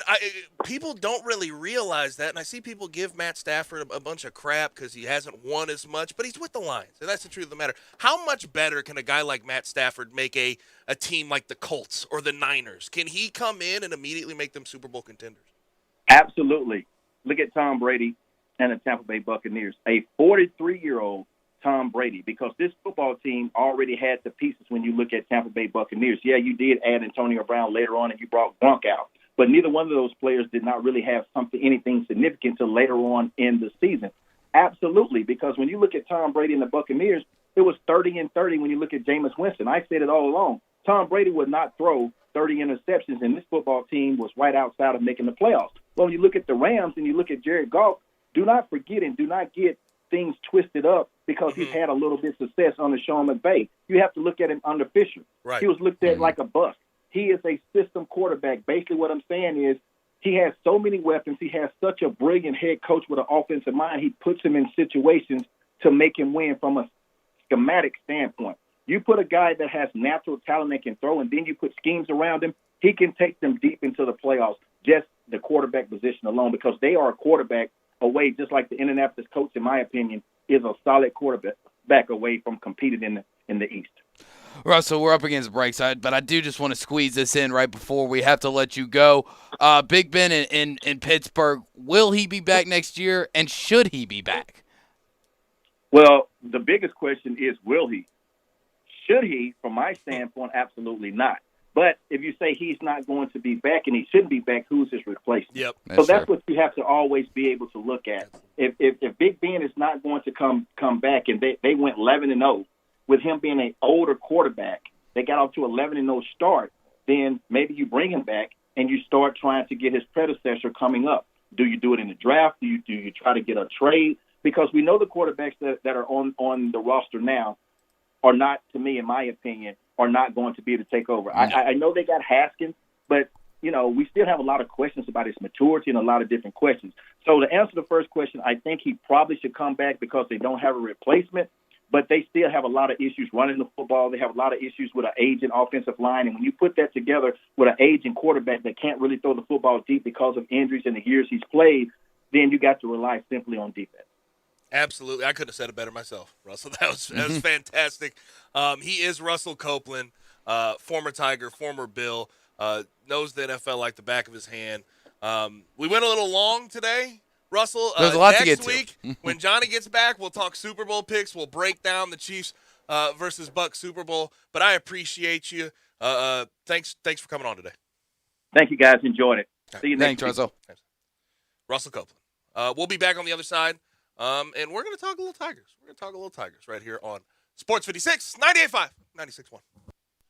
people don't really realize that. And I see people give Matt Stafford a bunch of crap because he hasn't won as much, but he's with the Lions. And that's the truth of the matter. How much better can a guy like Matt Stafford make a team like the Colts or the Niners? Can he come in and immediately make them Super Bowl contenders? Absolutely. Look at Tom Brady and the Tampa Bay Buccaneers. A 43-year-old Tom Brady, because this football team already had the pieces when you look at Tampa Bay Buccaneers. Yeah, you did add Antonio Brown later on and you brought Gronk out, but neither one of those players did not really have anything significant until later on in the season. Absolutely, because when you look at Tom Brady and the Buccaneers, it was 30-30 when you look at Jameis Winston. I said it all along. Tom Brady would not throw 30 interceptions, and this football team was right outside of making the playoffs. Well, when you look at the Rams and you look at Jared Goff, do not forget and do not get things twisted up because he's had a little bit of success under Sean McVay. You have to look at him under Fisher. Right. He was looked at like a bust. He is a system quarterback. Basically what I'm saying is he has so many weapons. He has such a brilliant head coach with an offensive mind. He puts him in situations to make him win from a schematic standpoint. You put a guy that has natural talent and can throw, and then you put schemes around him, he can take them deep into the playoffs, just the quarterback position alone, because they are a quarterback away, just like the Indianapolis Colts, in my opinion, is a solid quarterback away from competing in the East. Russell, we're up against break side, but I do just want to squeeze this in right before we have to let you go. Big Ben in Pittsburgh, will he be back next year, and should he be back? Well, the biggest question is, will he? Should he? From my standpoint, absolutely not. But if you say he's not going to be back and he shouldn't be back, who's his replacement? Yep. So that's what you have to always be able to look at. If Big Ben is not going to come back, and they went 11-0 with him being an older quarterback, they got off to 11-0 start, then maybe you bring him back and you start trying to get his predecessor coming up. Do you do it in the draft? Do you try to get a trade? Because we know the quarterbacks that are on the roster now are not, to me, in my opinion, are not going to be able to take over. I know they got Haskins, but, we still have a lot of questions about his maturity and a lot of different questions. So to answer the first question, I think he probably should come back because they don't have a replacement, but they still have a lot of issues running the football. They have a lot of issues with an aging offensive line, and when you put that together with an aging quarterback that can't really throw the football deep because of injuries and the years he's played, then you got to rely simply on defense. Absolutely. I couldn't have said it better myself, Russell. That was fantastic. He is Russell Copeland, former Tiger, former Bill, knows the NFL like the back of his hand. We went a little long today, Russell. There's a lot next to get week, to. when Johnny gets back, we'll talk Super Bowl picks. We'll break down the Chiefs versus Bucs Super Bowl. But I appreciate you. Thanks for coming on today. Thank you, guys. Enjoyed it. See you next week. Russell. Russell Copeland. We'll be back on the other side. And we're going to talk a little Tigers. We're going to talk a little Tigers right here on Sports 56, 98.5, 96.1.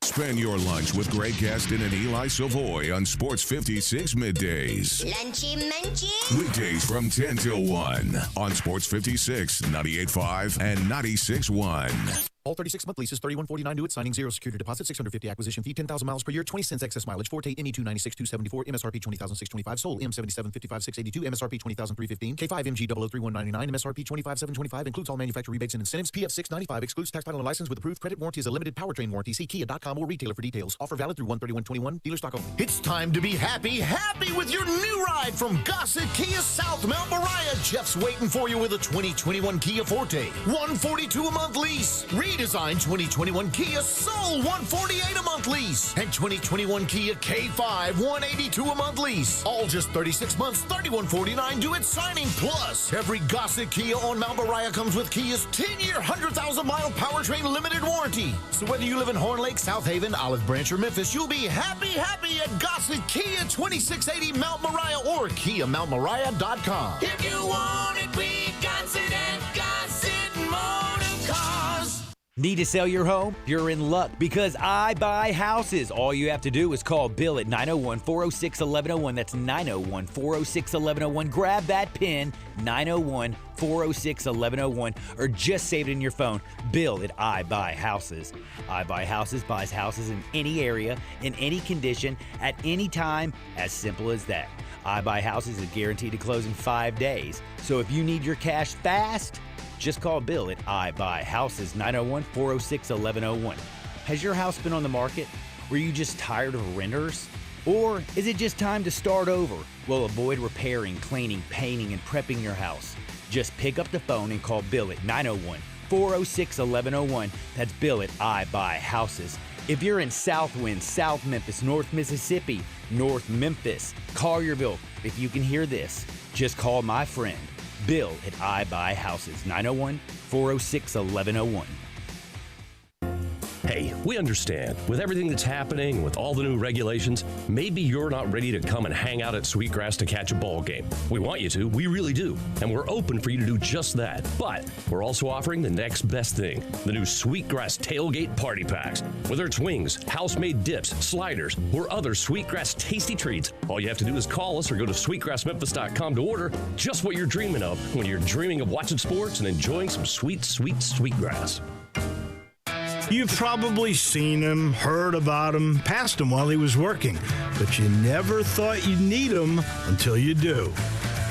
Spend your lunch with Greg Gaston and Eli Savoy on Sports 56 Middays. Lunchy munchy. Weekdays from 10 till 1 on Sports 56, 98.5, and 96.1. All 36-month leases, $31.49 new at signing, 0 security deposit, $650 acquisition fee, 10,000 miles per year, 20 cents excess mileage, Forte ME296 274, MSRP $20,625, Soul M7755 682, MSRP $20,315, K5 MG 003199, MSRP $25,725, includes all manufacturer rebates and incentives, PF 695, excludes tax title and license with approved credit, warranty is a limited powertrain warranty. See Kia.com or retailer for details. Offer valid through 1/31/21, dealer stock only. It's time to be happy with your new ride from Gossett Kia South Mount Moriah. Jeff's waiting for you with a 2021 Kia Forte, $142 a month lease. Read redesigned 2021 Kia Soul $148 a month lease and 2021 Kia K5 $182 a month lease. All just 36 months, $3149 due at signing. Plus, every Gossett Kia on Mount Moriah comes with Kia's 10-year, 100,000-mile powertrain limited warranty. So whether you live in Horn Lake, South Haven, Olive Branch, or Memphis, you'll be happy at Gossett Kia 2680 Mount Moriah or KiaMountMoriah.com. If you want it, we got it at Gossett Motor Cars. Need to sell your home? You're in luck because I buy houses. All you have to do is call Bill at 901-406-1101. That's 901-406-1101. Grab that PIN, 901-406-1101, or just save it in your phone. Bill at I Buy Houses. I Buy Houses buys houses in any area, in any condition, at any time, as simple as that. I Buy Houses is guaranteed to close in 5 days. So if you need your cash fast, just call Bill at I Buy Houses, 901-406-1101. Has your house been on the market? Were you just tired of renters? Or is it just time to start over? Well, avoid repairing, cleaning, painting, and prepping your house. Just pick up the phone and call Bill at 901-406-1101. That's Bill at I Buy Houses. If you're in Southwind, South Memphis, North Mississippi, North Memphis, Collierville, if you can hear this, just call my friend, Bill at I Buy Houses, 901-406-1101. Hey, we understand. With everything that's happening, with all the new regulations, maybe you're not ready to come and hang out at Sweetgrass to catch a ball game. We want you to, we really do. And we're open for you to do just that. But we're also offering the next best thing, the new Sweetgrass Tailgate Party Packs. Whether it's wings, house-made dips, sliders, or other Sweetgrass tasty treats, all you have to do is call us or go to sweetgrassmemphis.com to order just what you're dreaming of when you're dreaming of watching sports and enjoying some sweet, sweet Sweetgrass. You've probably seen him, heard about him, passed him while he was working, but you never thought you'd need him until you do.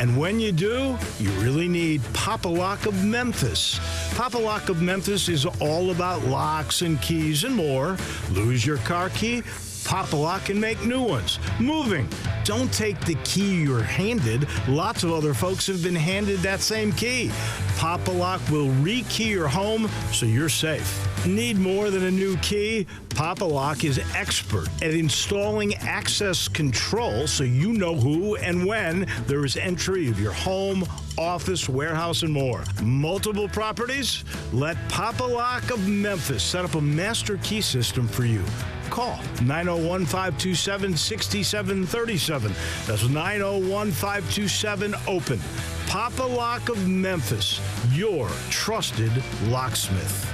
And when you do, you really need Papa Lock of Memphis. Papa Lock of Memphis is all about locks and keys and more. Lose your car key? Papa Lock can make new ones. Moving. Don't take the key you're handed. Lots of other folks have been handed that same key. Papa Lock will re-key your home so you're safe. Need more than a new key? Papa Lock is expert at installing access control so you know who and when there is entry of your home, office, warehouse, and more. Multiple properties? Let Papa Lock of Memphis set up a master key system for you. Call 901-527-6737. That's 901-527-OPEN. Papa Lock of Memphis, your trusted locksmith.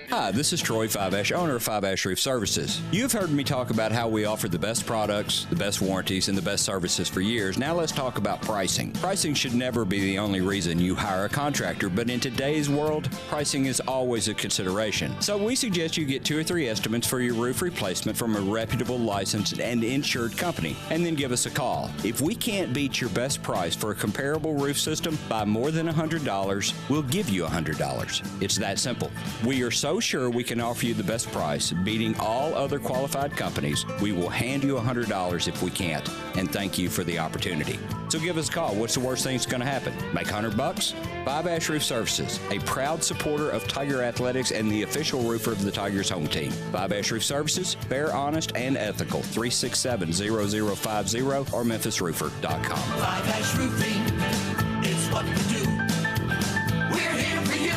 Hi, this is Troy 5Ash, owner of 5Ash Roof Services. You've heard me talk about how we offer the best products, the best warranties, and the best services for years. Now let's talk about pricing. Pricing should never be the only reason you hire a contractor, but in today's world, pricing is always a consideration. So we suggest you get 2 or 3 estimates for your roof replacement from a reputable, licensed, and insured company, and then give us a call. If we can't beat your best price for a comparable roof system by more than $100, we'll give you $100. It's that simple. We are so sure we can offer you the best price, beating all other qualified companies. We will hand you $100 if we can't, and thank you for the opportunity. So give us a call. What's the worst thing that's going to happen? Make $100? 5Ash Roof Services, a proud supporter of Tiger Athletics and the official roofer of the Tigers home team. 5Ash Roof Services, fair, honest, and ethical. 367-0050 or memphisroofer.com. 5Ash Roofing, it's what we do. We're here for you.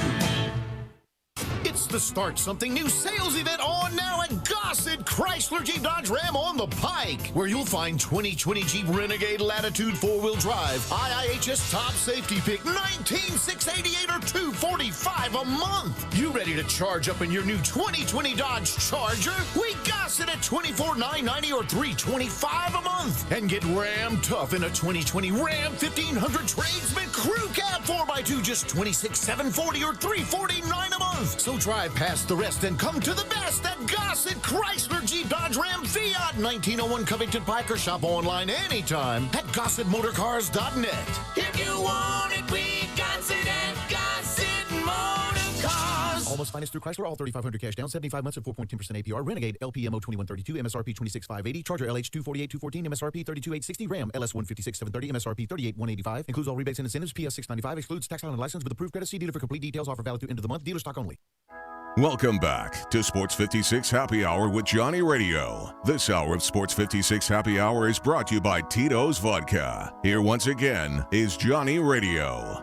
It's the Start Something New sales event on now at Gossett Chrysler Jeep Dodge Ram on the Pike, where you'll find 2020 Jeep Renegade Latitude 4-wheel drive, IIHS top safety pick, $19,688 or $245 a month. You ready to charge up in your new 2020 Dodge Charger? We Gossett at $24,990 or $325 a month. And get Ram tough in a 2020 Ram 1500 Tradesman Crew Cab 4x2, just $26,740 or $349 a month. So drive past the rest and come to the best at Gossett Chrysler Jeep Dodge Ram Fiat 1901 Covington Pike, or shop online anytime at GossettMotorCars.net. If you want it, we got it at Gossett Motor Cars. Almost finance through Chrysler, all 3,500 cash down, 75 months at 4.10% APR. Renegade LPMO 2132, MSRP 26,580. Charger LH 248,214, MSRP 32,860. Ram LS 156,730, MSRP 38,185. Includes all rebates and incentives. PS 695. Excludes tax, title, and license with approved credit. See dealer for complete details. Offer valid through end of the month. Dealer stock only. Welcome back to Sports 56 Happy Hour with Johnny Radio. This hour of Sports 56 Happy Hour is brought to you by Tito's Vodka. Here once again is Johnny Radio.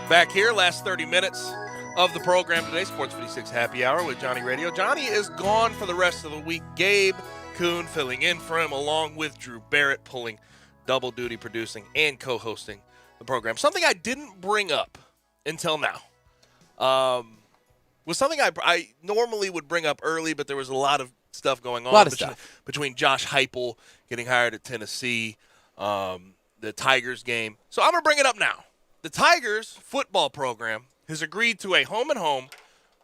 Back here, last 30 minutes of the program today, Sports 56 Happy Hour with Johnny Radio. Johnny is gone for the rest of the week. Gabe Kuhn filling in for him, along with Drew Barrett, pulling double duty, producing and co-hosting the program. Something I didn't bring up until now was something I normally would bring up early, but there was a lot of stuff going on between Josh Heupel getting hired at Tennessee, the Tigers game. So I'm going to bring it up now. The Tigers football program has agreed to a home-and-home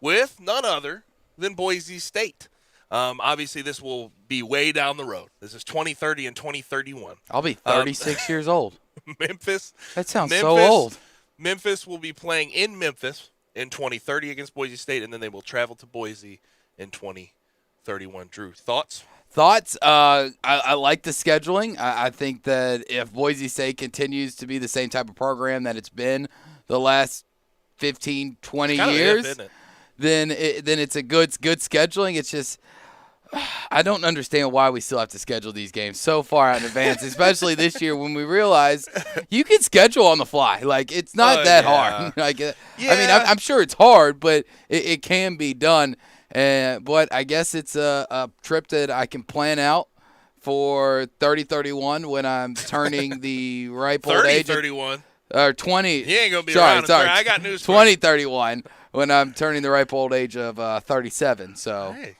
with none other than Boise State. Obviously, this will be way down the road. This is 2030 and 2031. I'll be 36 years old. Memphis. That sounds so old. Memphis will be playing in Memphis in 2030 against Boise State, and then they will travel to Boise in 2031. Drew, thoughts? I like the scheduling. I think that if Boise State continues to be the same type of program that it's been the last 15, 20 years, then it's a good scheduling. It's just I don't understand why we still have to schedule these games so far out in advance, especially this year when we realize you can schedule on the fly. Like, it's not that hard. Like, I mean, I'm sure it's hard, but it can be done. But I guess it's a trip that I can plan out for 30-31 when I'm turning the ripe old age. 30-31. Or 20. He ain't going to be around. Sorry. I got news for 20-31 when I'm turning the ripe old age of 37. So hey,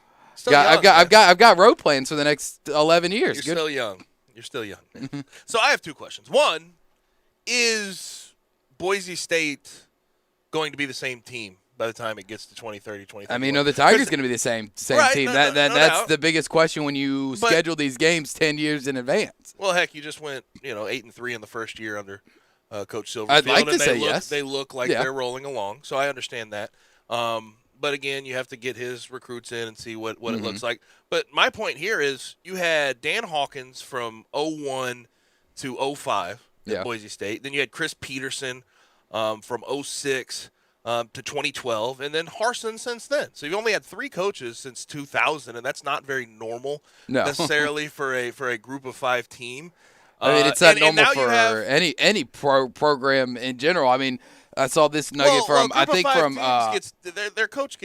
I've got road plans for the next 11 years. You're still young. You're still young. So I have two questions. One, is Boise State going to be the same team by the time it gets to 2030, 2031? I mean, no, the Tigers going to be the same right, team. No That's doubt. the biggest question when you schedule these games 10 years in advance. Well, heck, you just went 8-3 in the first year under Coach Silverfield. I'd like to and say yes. They look like they're rolling along, so I understand that. But again, you have to get his recruits in and see what it looks like. But my point here is you had Dan Hawkins from 01 to 05 at Boise State. Then you had Chris Peterson from 06 to 2012, and then Harsin since then. So you've only had three coaches since 2000, and that's not very normal necessarily for a group of five team. I mean, it's not normal for any program in general. I mean, I saw this nugget their coach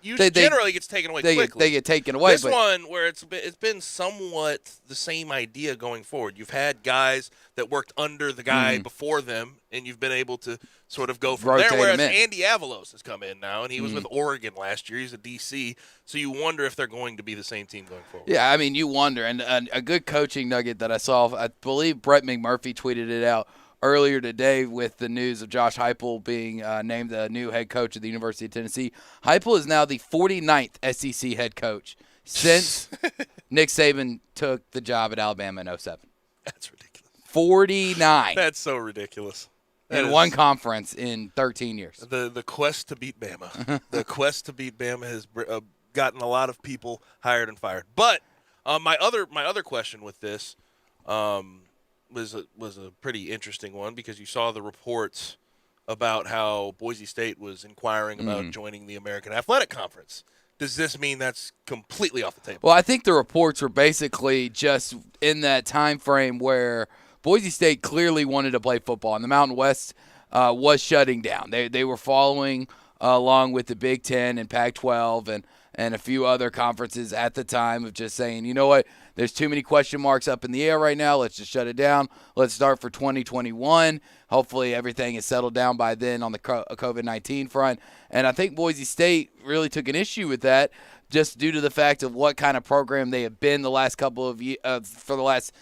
generally gets taken away quickly. They get taken away. This one where it's been somewhat the same idea going forward. You've had guys that worked under the guy before them, and you've been able to sort of go from there. Whereas Andy Avalos has come in now, and he was with Oregon last year. He's a DC, so you wonder if they're going to be the same team going forward. Yeah, I mean, you wonder. And a good coaching nugget that I saw, I believe Brett McMurphy tweeted it out earlier today with the news of Josh Heupel being named the new head coach of the University of Tennessee. Heupel is now the 49th SEC head coach since Nick Saban took the job at Alabama in 07. That's ridiculous. 49. That's so ridiculous. In one conference in 13 years. The quest to beat Bama. The quest to beat Bama has gotten a lot of people hired and fired. But my other question with this was a pretty interesting one, because you saw the reports about how Boise State was inquiring about joining the American Athletic Conference. Does this mean that's completely off the table? Well, I think the reports were basically just in that time frame where Boise State clearly wanted to play football, and the Mountain West was shutting down. They were following along with the Big Ten and Pac-12 and a few other conferences at the time of just saying, you know what, there's too many question marks up in the air right now. Let's just shut it down. Let's start for 2021. Hopefully everything is settled down by then on the COVID-19 front. And I think Boise State really took an issue with that just due to the fact of what kind of program they have been the last couple of years, for the last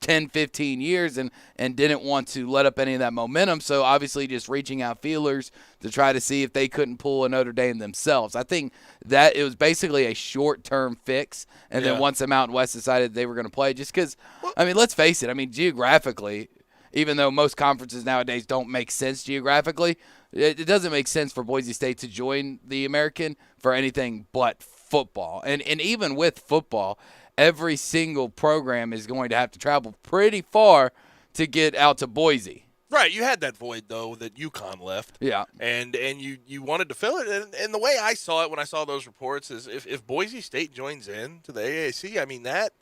10, 15 years, and didn't want to let up any of that momentum. So obviously just reaching out feelers to try to see if they couldn't pull a Notre Dame themselves. I think that it was basically a short-term fix. And then once the Mountain West decided they were going to play, just because, I mean, let's face it. I mean, geographically, even though most conferences nowadays don't make sense geographically, it doesn't make sense for Boise State to join the American for anything but football. And even with football, every single program is going to have to travel pretty far to get out to Boise. Right, you had that void though that UConn left. Yeah, and you wanted to fill it, and the way I saw it when I saw those reports is if Boise State joins in to the AAC, I mean that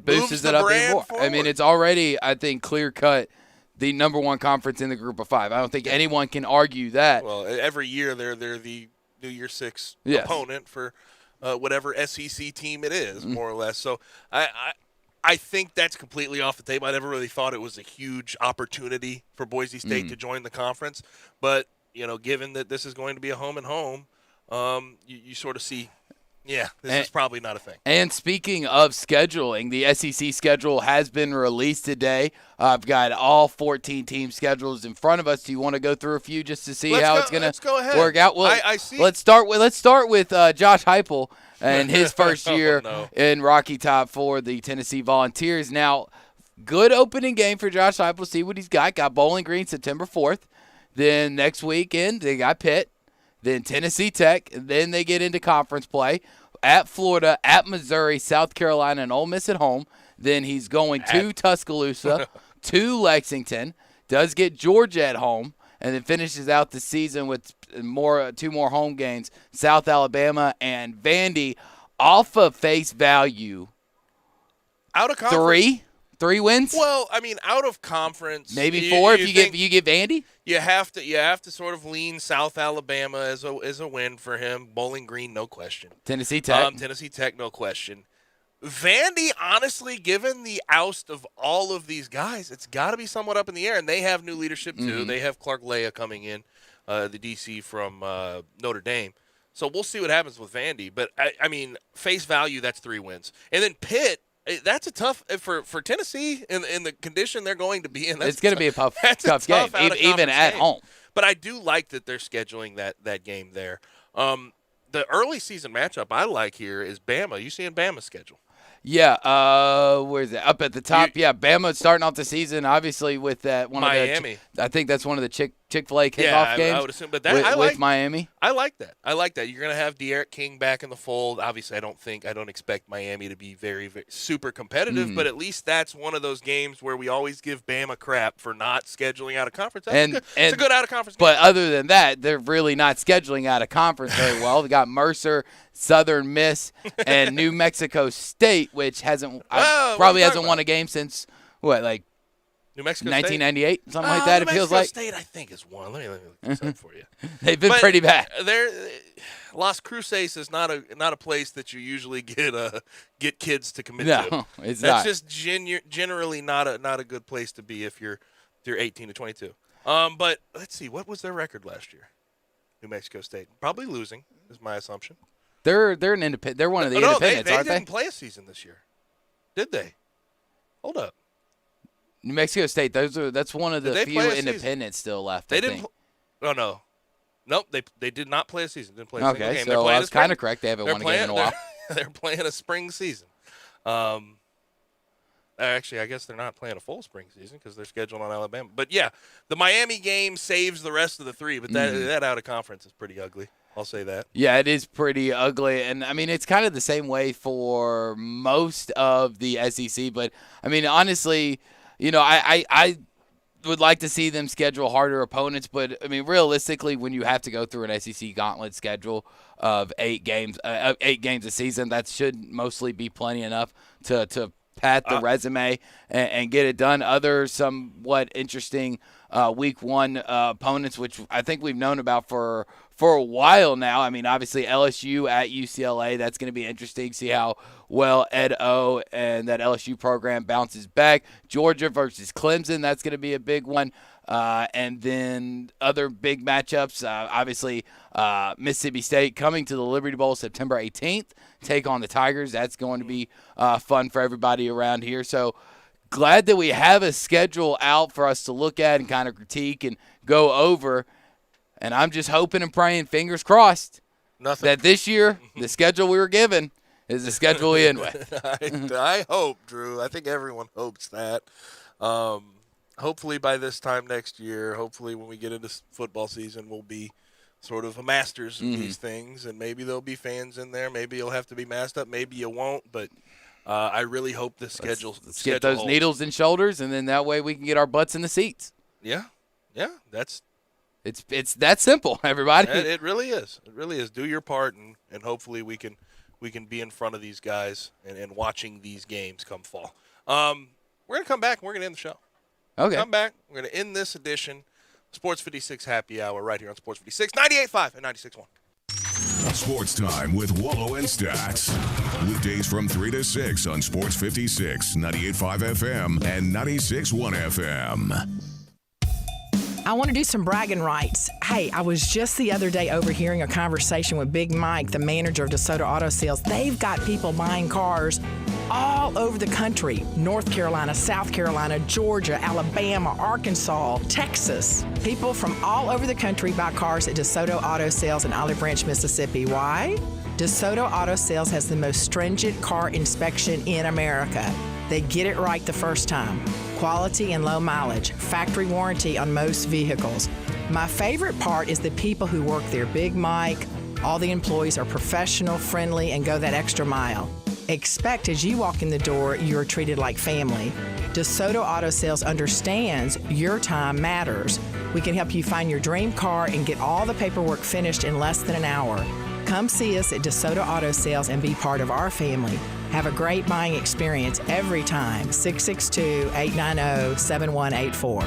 boosts moves it the up even brand more. forward. I mean, it's already, I think, clear cut the number one conference in the Group of Five. I don't think anyone can argue that. Well, every year they're the New Year's Six Yes. opponent for whatever SEC team it is, more or less. So I think that's completely off the table. I never really thought it was a huge opportunity for Boise State to join the conference. But, given that this is going to be a home and home, you sort of see, this is probably not a thing. And speaking of scheduling, the SEC schedule has been released today. I've got all 14 team schedules in front of us. Do you want to go through a few just to see how it's going to work out? Well, I see. Let's start with Josh Heupel and his first year in Rocky Top for the Tennessee Volunteers. Now, good opening game for Josh Heupel. See what he's got. Got Bowling Green September 4th. Then next weekend they got Pitt. Then Tennessee Tech. And then they get into conference play at Florida, at Missouri, South Carolina, and Ole Miss at home. Then he's going to Tuscaloosa, to Lexington. Does get Georgia at home. And then finishes out the season with two more home games, South Alabama and Vandy. Off of face value, out of conference, three wins. Well, I mean, out of conference, maybe four if you get Vandy. You have to sort of lean South Alabama as a win for him. Bowling Green, no question. Tennessee Tech, no question. Vandy, honestly, given the oust of all of these guys, it's got to be somewhat up in the air. And they have new leadership, too. Mm-hmm. They have Clark Leah coming in, the DC from Notre Dame. So we'll see what happens with Vandy. But, I mean, face value, that's 3 wins. And then Pitt, that's a tough – for Tennessee in the condition they're going to be in. It's going to be a tough game, even at home. But I do like that they're scheduling that game there. The early season matchup I like here is Bama. You seeing Bama's schedule? Yeah, where's it? Up at the top. Bama starting off the season, obviously, with that one Miami. I think that's one of the Chick-fil-A kickoff games. I would assume, but that with Miami. I like that. You're going to have De'Aaron King back in the fold. Obviously, I don't expect Miami to be very, very super competitive, but at least that's one of those games where we always give Bama crap for not scheduling out of conference. It's a good out of conference game. But other than that, they're really not scheduling out of conference very well. They got Mercer, Southern Miss, and New Mexico State, which hasn't won a game since New Mexico 1998, State? Something like that. New it feels Mexico like State, I think, is one. Let me look this up for you. They've been pretty bad. Las Cruces is not a place that you usually get kids to commit to. No, it's not. That's just generally not a good place to be if you're 18 to 22. But let's see, what was their record last year? New Mexico State probably losing is my assumption. They're an independent. They're one of the independents, aren't they? They didn't play a season this year, did they? Hold up. New Mexico State. That's one of the few independents still left. They didn't. No. Nope. They did not play a season. Didn't play a single game. So I was kind of correct. They haven't won a game in a while. They're playing a spring season. Actually, I guess they're not playing a full spring season because they're scheduled on Alabama. But yeah, the Miami game saves the rest of the 3. But that out of conference is pretty ugly. I'll say that. Yeah, it is pretty ugly. And, I mean, it's kind of the same way for most of the SEC. But, I mean, honestly, I would like to see them schedule harder opponents. But, I mean, realistically, when you have to go through an SEC gauntlet schedule of 8 games a season, that should mostly be plenty enough to pat the resume and get it done. Other somewhat interesting week 1 opponents, which I think we've known about for a while now. I mean, obviously LSU at UCLA, that's going to be interesting. See how well Ed O and that LSU program bounces back. Georgia versus Clemson, that's going to be a big one. And then other big matchups, obviously Mississippi State coming to the Liberty Bowl September 18th, take on the Tigers. That's going to be fun for everybody around here. So glad that we have a schedule out for us to look at and kind of critique and go over. And I'm just hoping and praying, fingers crossed, that this year the schedule we were given is the schedule we end with. I hope, Drew. I think everyone hopes that. Hopefully by this time next year, hopefully when we get into football season, we'll be sort of a masters of these things, and maybe there'll be fans in there. Maybe you'll have to be masked up. Maybe you won't, but I really hope the schedule Let's get those holds. needles in shoulders, and then that way we can get our butts in the seats. Yeah, that's it's that simple, everybody. it really is. It really is. Do your part, and hopefully we can be in front of these guys and watching these games come fall. We're gonna come back and we're gonna end the show. Okay. Come back. We're gonna end this edition, Sports 56 Happy Hour, right here on Sports 56, 98.5 and 96.1. Sports Time with Wallow and Stats. Weekdays from 3 to 6 on Sports 56, 98.5 FM and 96.1 FM. I want to do some bragging rights. Hey, I was just the other day overhearing a conversation with Big Mike, the manager of DeSoto Auto Sales. They've got people buying cars all over the country. North Carolina, South Carolina, Georgia, Alabama, Arkansas, Texas. People from all over the country buy cars at DeSoto Auto Sales in Olive Branch, Mississippi. Why? DeSoto Auto Sales has the most stringent car inspection in America. They get it right the first time. Quality and low mileage, factory warranty on most vehicles. My favorite part is the people who work there. Big Mike, all the employees are professional, friendly, and go that extra mile. Expect as you walk in the door, you're treated like family. DeSoto Auto Sales understands your time matters. We can help you find your dream car and get all the paperwork finished in less than an hour. Come see us at DeSoto Auto Sales and be part of our family. Have a great buying experience every time. 662-890-7184.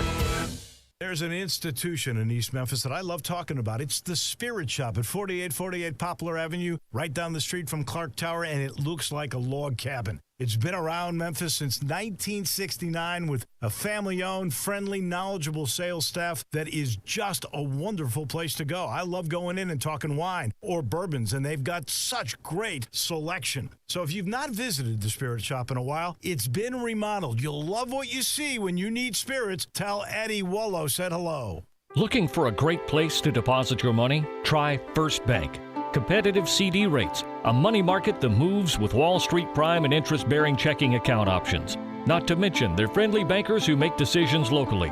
There's an institution in East Memphis that I love talking about. It's the Spirit Shop at 4848 Poplar Avenue, right down the street from Clark Tower, and it looks like a log cabin. It's been around Memphis since 1969 with a family-owned, friendly, knowledgeable sales staff that is just a wonderful place to go. I love going in and talking wine or bourbons, and they've got such great selection. So if you've not visited the Spirit Shop in a while, it's been remodeled. You'll love what you see when you need spirits. Tell Eddie Wallow said hello. Looking for a great place to deposit your money? Try First Bank. Competitive CD rates, a money market that moves with Wall Street prime and interest-bearing checking account options. Not to mention their friendly bankers who make decisions locally.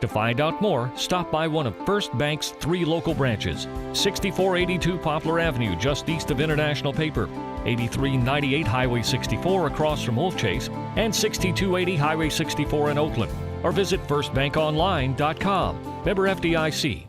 To find out more, stop by one of First Bank's 3 local branches. 6482 Poplar Avenue, just east of International Paper. 8398 Highway 64 across from Wolf Chase. And 6280 Highway 64 in Oakland. Or visit firstbankonline.com. Member FDIC.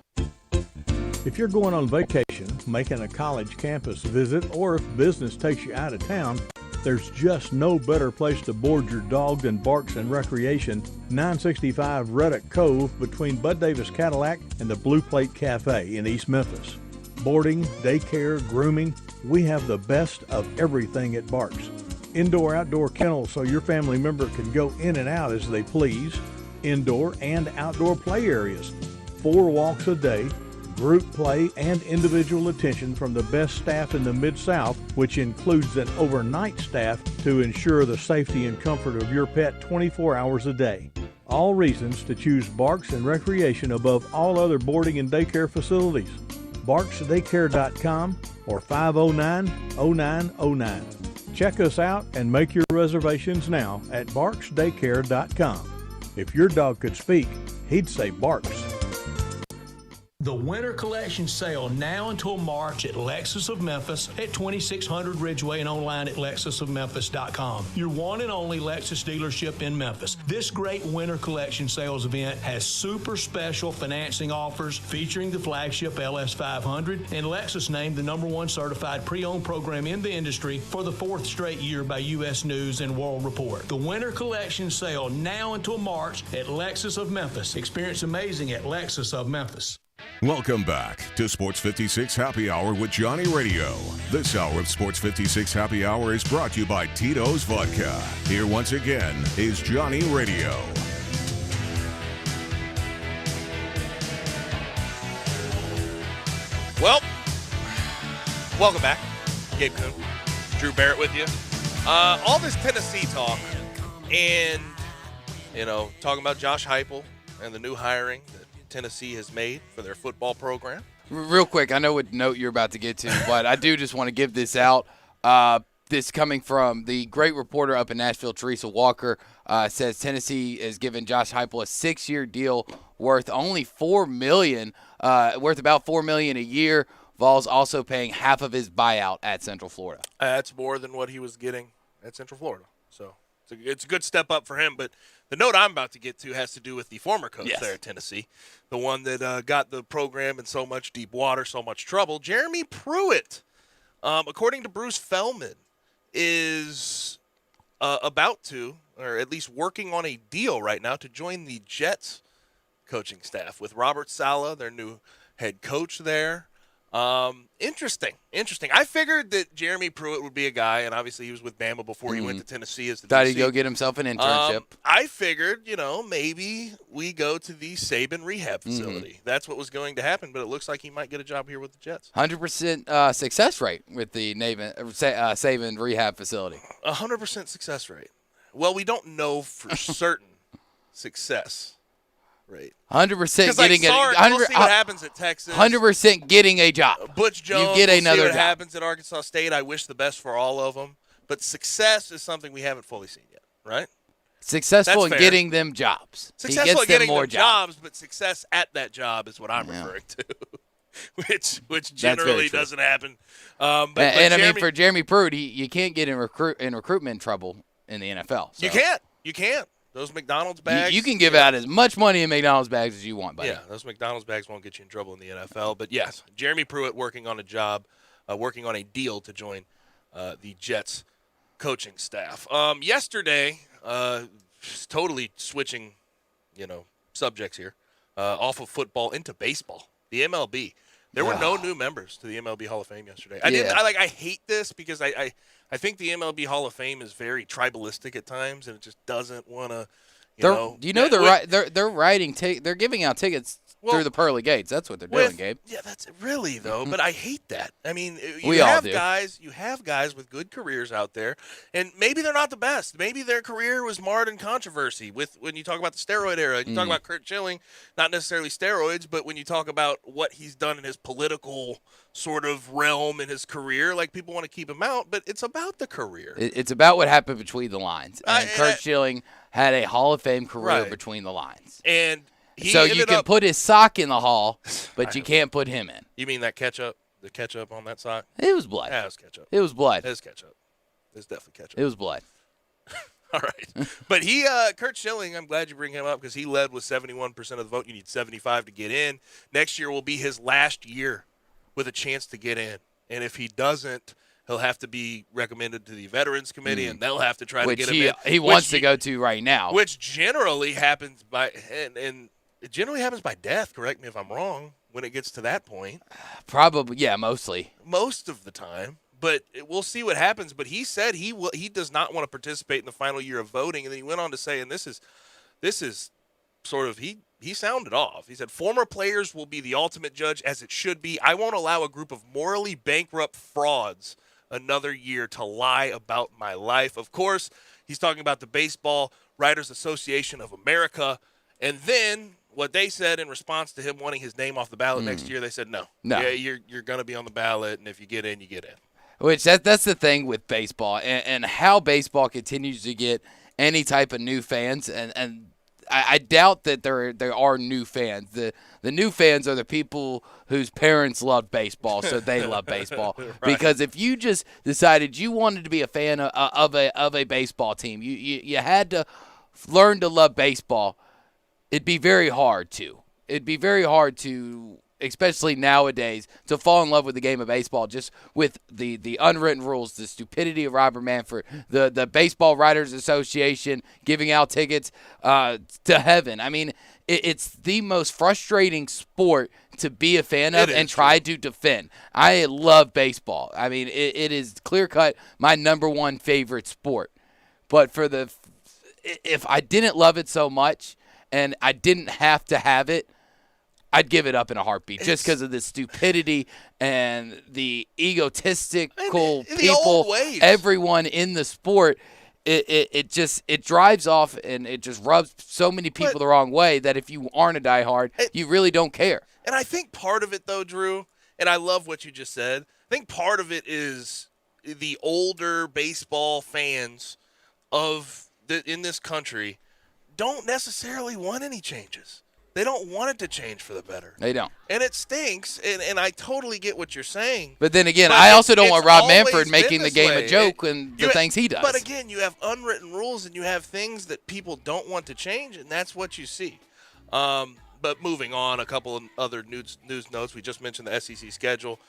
If you're going on vacation, making a college campus visit, or if business takes you out of town, there's just no better place to board your dog than Barks and Recreation, 965 Ruddock Cove between Bud Davis Cadillac and the Blue Plate Cafe in East Memphis. Boarding, daycare, grooming, we have the best of everything at Barks. Indoor-outdoor kennels so your family member can go in and out as they please. Indoor and outdoor play areas. 4 walks a day. Group play and individual attention from the best staff in the Mid-South, which includes an overnight staff to ensure the safety and comfort of your pet 24 hours a day. All reasons to choose Barks and Recreation above all other boarding and daycare facilities. BarksDaycare.com or 509-0909. Check us out and make your reservations now at BarksDaycare.com. If your dog could speak, he'd say Barks. The Winter Collection Sale now until March at Lexus of Memphis at 2600 Ridgeway and online at lexusofmemphis.com. Your one and only Lexus dealership in Memphis. This great Winter Collection Sales event has super special financing offers featuring the flagship LS500 and Lexus named the #1 certified pre-owned program in the industry for the 4th straight year by U.S. News and World Report. The Winter Collection Sale now until March at Lexus of Memphis. Experience amazing at Lexus of Memphis. Welcome back to Sports 56 Happy Hour with Johnny Radio. This hour of Sports 56 Happy Hour is brought to you by Tito's Vodka. Here once again is Johnny Radio. Well, welcome back. Gabe Kuhn, Drew Barrett with you. All this Tennessee talk and, talking about Josh Heupel and the new hiring that Tennessee has made for their football program. Real quick, I know what note you're about to get to, but I do just want to give this out. This coming from the great reporter up in Nashville, Teresa Walker, says Tennessee is giving Josh Heupel a 6-year deal worth only $4 million, worth about $4 million a year. Vols also paying half of his buyout at Central Florida. That's more than what he was getting at Central Florida. So it's a good step up for him. But The note I'm about to get to has to do with the former coach Yes. there at Tennessee, the one that got the program in so much deep water, so much trouble. Jeremy Pruitt, according to Bruce Feldman, is about to, or at least working on a deal right now to join the Jets coaching staff with Robert Saleh, their new head coach there. Interesting. I figured that Jeremy Pruitt would be a guy, and obviously he was with Bama before he went to Tennessee as the Thought DC. he'd go get himself an internship. I figured, maybe we go to the Saban rehab facility. That's what was going to happen, but it looks like he might get a job here with the Jets. 100% success rate with the Saban rehab facility. 100% success rate. Well, we don't know for certain success rate. 100% getting it. We'll see what happens at Texas. 100% getting a job. Butch Jones. You get we'll another see what job. happens at Arkansas State. I wish the best for all of them, but success is something we haven't fully seen yet, right? Successful That's in fair. getting them jobs. Successful he gets at getting them more them jobs, but success at that job is what I'm referring to, which generally doesn't happen. But I Jeremy, mean, for Jeremy Pruitt, you can't get in recruitment trouble in the NFL. So. You can't. Those McDonald's bags. You can give out as much money in McDonald's bags as you want, buddy. Yeah, those McDonald's bags won't get you in trouble in the NFL. But yes, Jeremy Pruitt working on a job, working on a deal to join the Jets coaching staff. Yesterday, totally switching, subjects here, off of football into baseball. The MLB. There were no new members to the MLB Hall of Fame yesterday. I hate this because I think the MLB Hall of Fame is very tribalistic at times, and it just doesn't want to, they're writing. They're giving out tickets through the pearly gates. That's what they're doing, Gabe. Yeah, that's really though. But I hate that. I mean, you We all have do. you have guys with good careers out there, and maybe they're not the best. Maybe their career was marred in controversy. When you talk about the steroid era, you talk about Kurt Schilling, not necessarily steroids, but when you talk about what he's done in his political sort of realm in his career, like people want to keep him out, but it's about the career. It's about what happened between the lines. And Kurt Schilling had a Hall of Fame career between the lines. And so you can put his sock in the Hall, but you can't put him in. You mean that ketchup? The ketchup on that sock? It was blood. Yeah, it was ketchup. It was blood. It was ketchup. It was definitely ketchup. It was blood. All right. But Kurt Schilling, I'm glad you bring him up because he led with 71% of the vote. You need 75 to get in. Next year will be his last year with a chance to get in. And if he doesn't, he'll have to be recommended to the Veterans Committee, and they'll have to try to get him in. He wants to go to right now. Which generally happens by and it generally happens by death, correct me if I'm wrong, when it gets to that point. Probably, yeah, mostly. Most of the time. But we'll see what happens. But he said he does not want to participate in the final year of voting. And then he went on to say, and this is sort of, he sounded off. He said, former players will be the ultimate judge, as it should be. I won't allow a group of morally bankrupt frauds another year to lie about my life. Of course, he's talking about the Baseball Writers Association of America. And then what they said in response to him wanting his name off the ballot next year, they said, no. Yeah, you're going to be on the ballot, and if you get in, you get in. Which that's the thing with baseball and how baseball continues to get any type of new fans. And I doubt that there are new fans. The new fans are the people whose parents love baseball, so they love baseball. Right. Because if you just decided you wanted to be a fan of a baseball team, you had to learn to love baseball. It'd be very hard to. Especially nowadays, to fall in love with the game of baseball just with the unwritten rules, the stupidity of Robert Manfred, the Baseball Writers Association giving out tickets to heaven. I mean, it's the most frustrating sport to be a fan of and try to defend. I love baseball. I mean, it is clear-cut my number one favorite sport. But if I didn't love it so much and I didn't have to have it, I'd give it up in a heartbeat just because of the stupidity and the egotistical people, everyone in the sport. It drives off and it just rubs so many people the wrong way that if you aren't a diehard, you really don't care. And I think part of it, though, Drew, and I love what you just said, I think part of it is the older baseball fans in this country don't necessarily want any changes. They don't want it to change for the better. They don't. And it stinks, and I totally get what you're saying. But then again, But I also don't it's want Rob always Manfred been making the this game way. a joke and the things he does. But again, you have unwritten rules and you have things that people don't want to change, and that's what you see. But moving on, a couple of other news notes. We just mentioned the SEC schedule.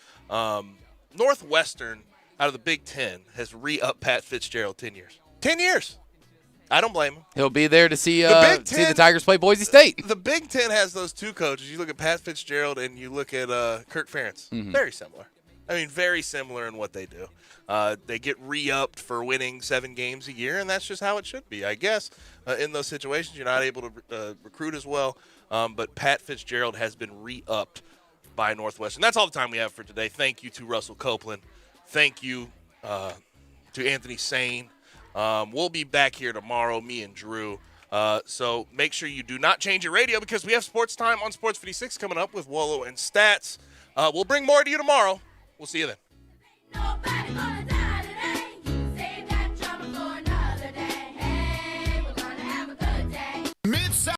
Northwestern, out of the Big Ten, has re-upped Pat Fitzgerald 10 years. 10 years. I don't blame him. He'll be there to see the Tigers play Boise State. The Big Ten has those two coaches. You look at Pat Fitzgerald and you look at Kirk Ferentz. Mm-hmm. Very similar. I mean, very similar in what they do. They get re-upped for winning 7 games a year, and that's just how it should be, I guess. In those situations, you're not able to recruit as well. But Pat Fitzgerald has been re-upped by Northwestern. That's all the time we have for today. Thank you to Russell Copeland. Thank you to Anthony Sane. We'll be back here tomorrow, me and Drew. So make sure you do not change your radio because we have Sports Time on Sports 56 coming up with Wolo and Stats. We'll bring more to you tomorrow. We'll see you then.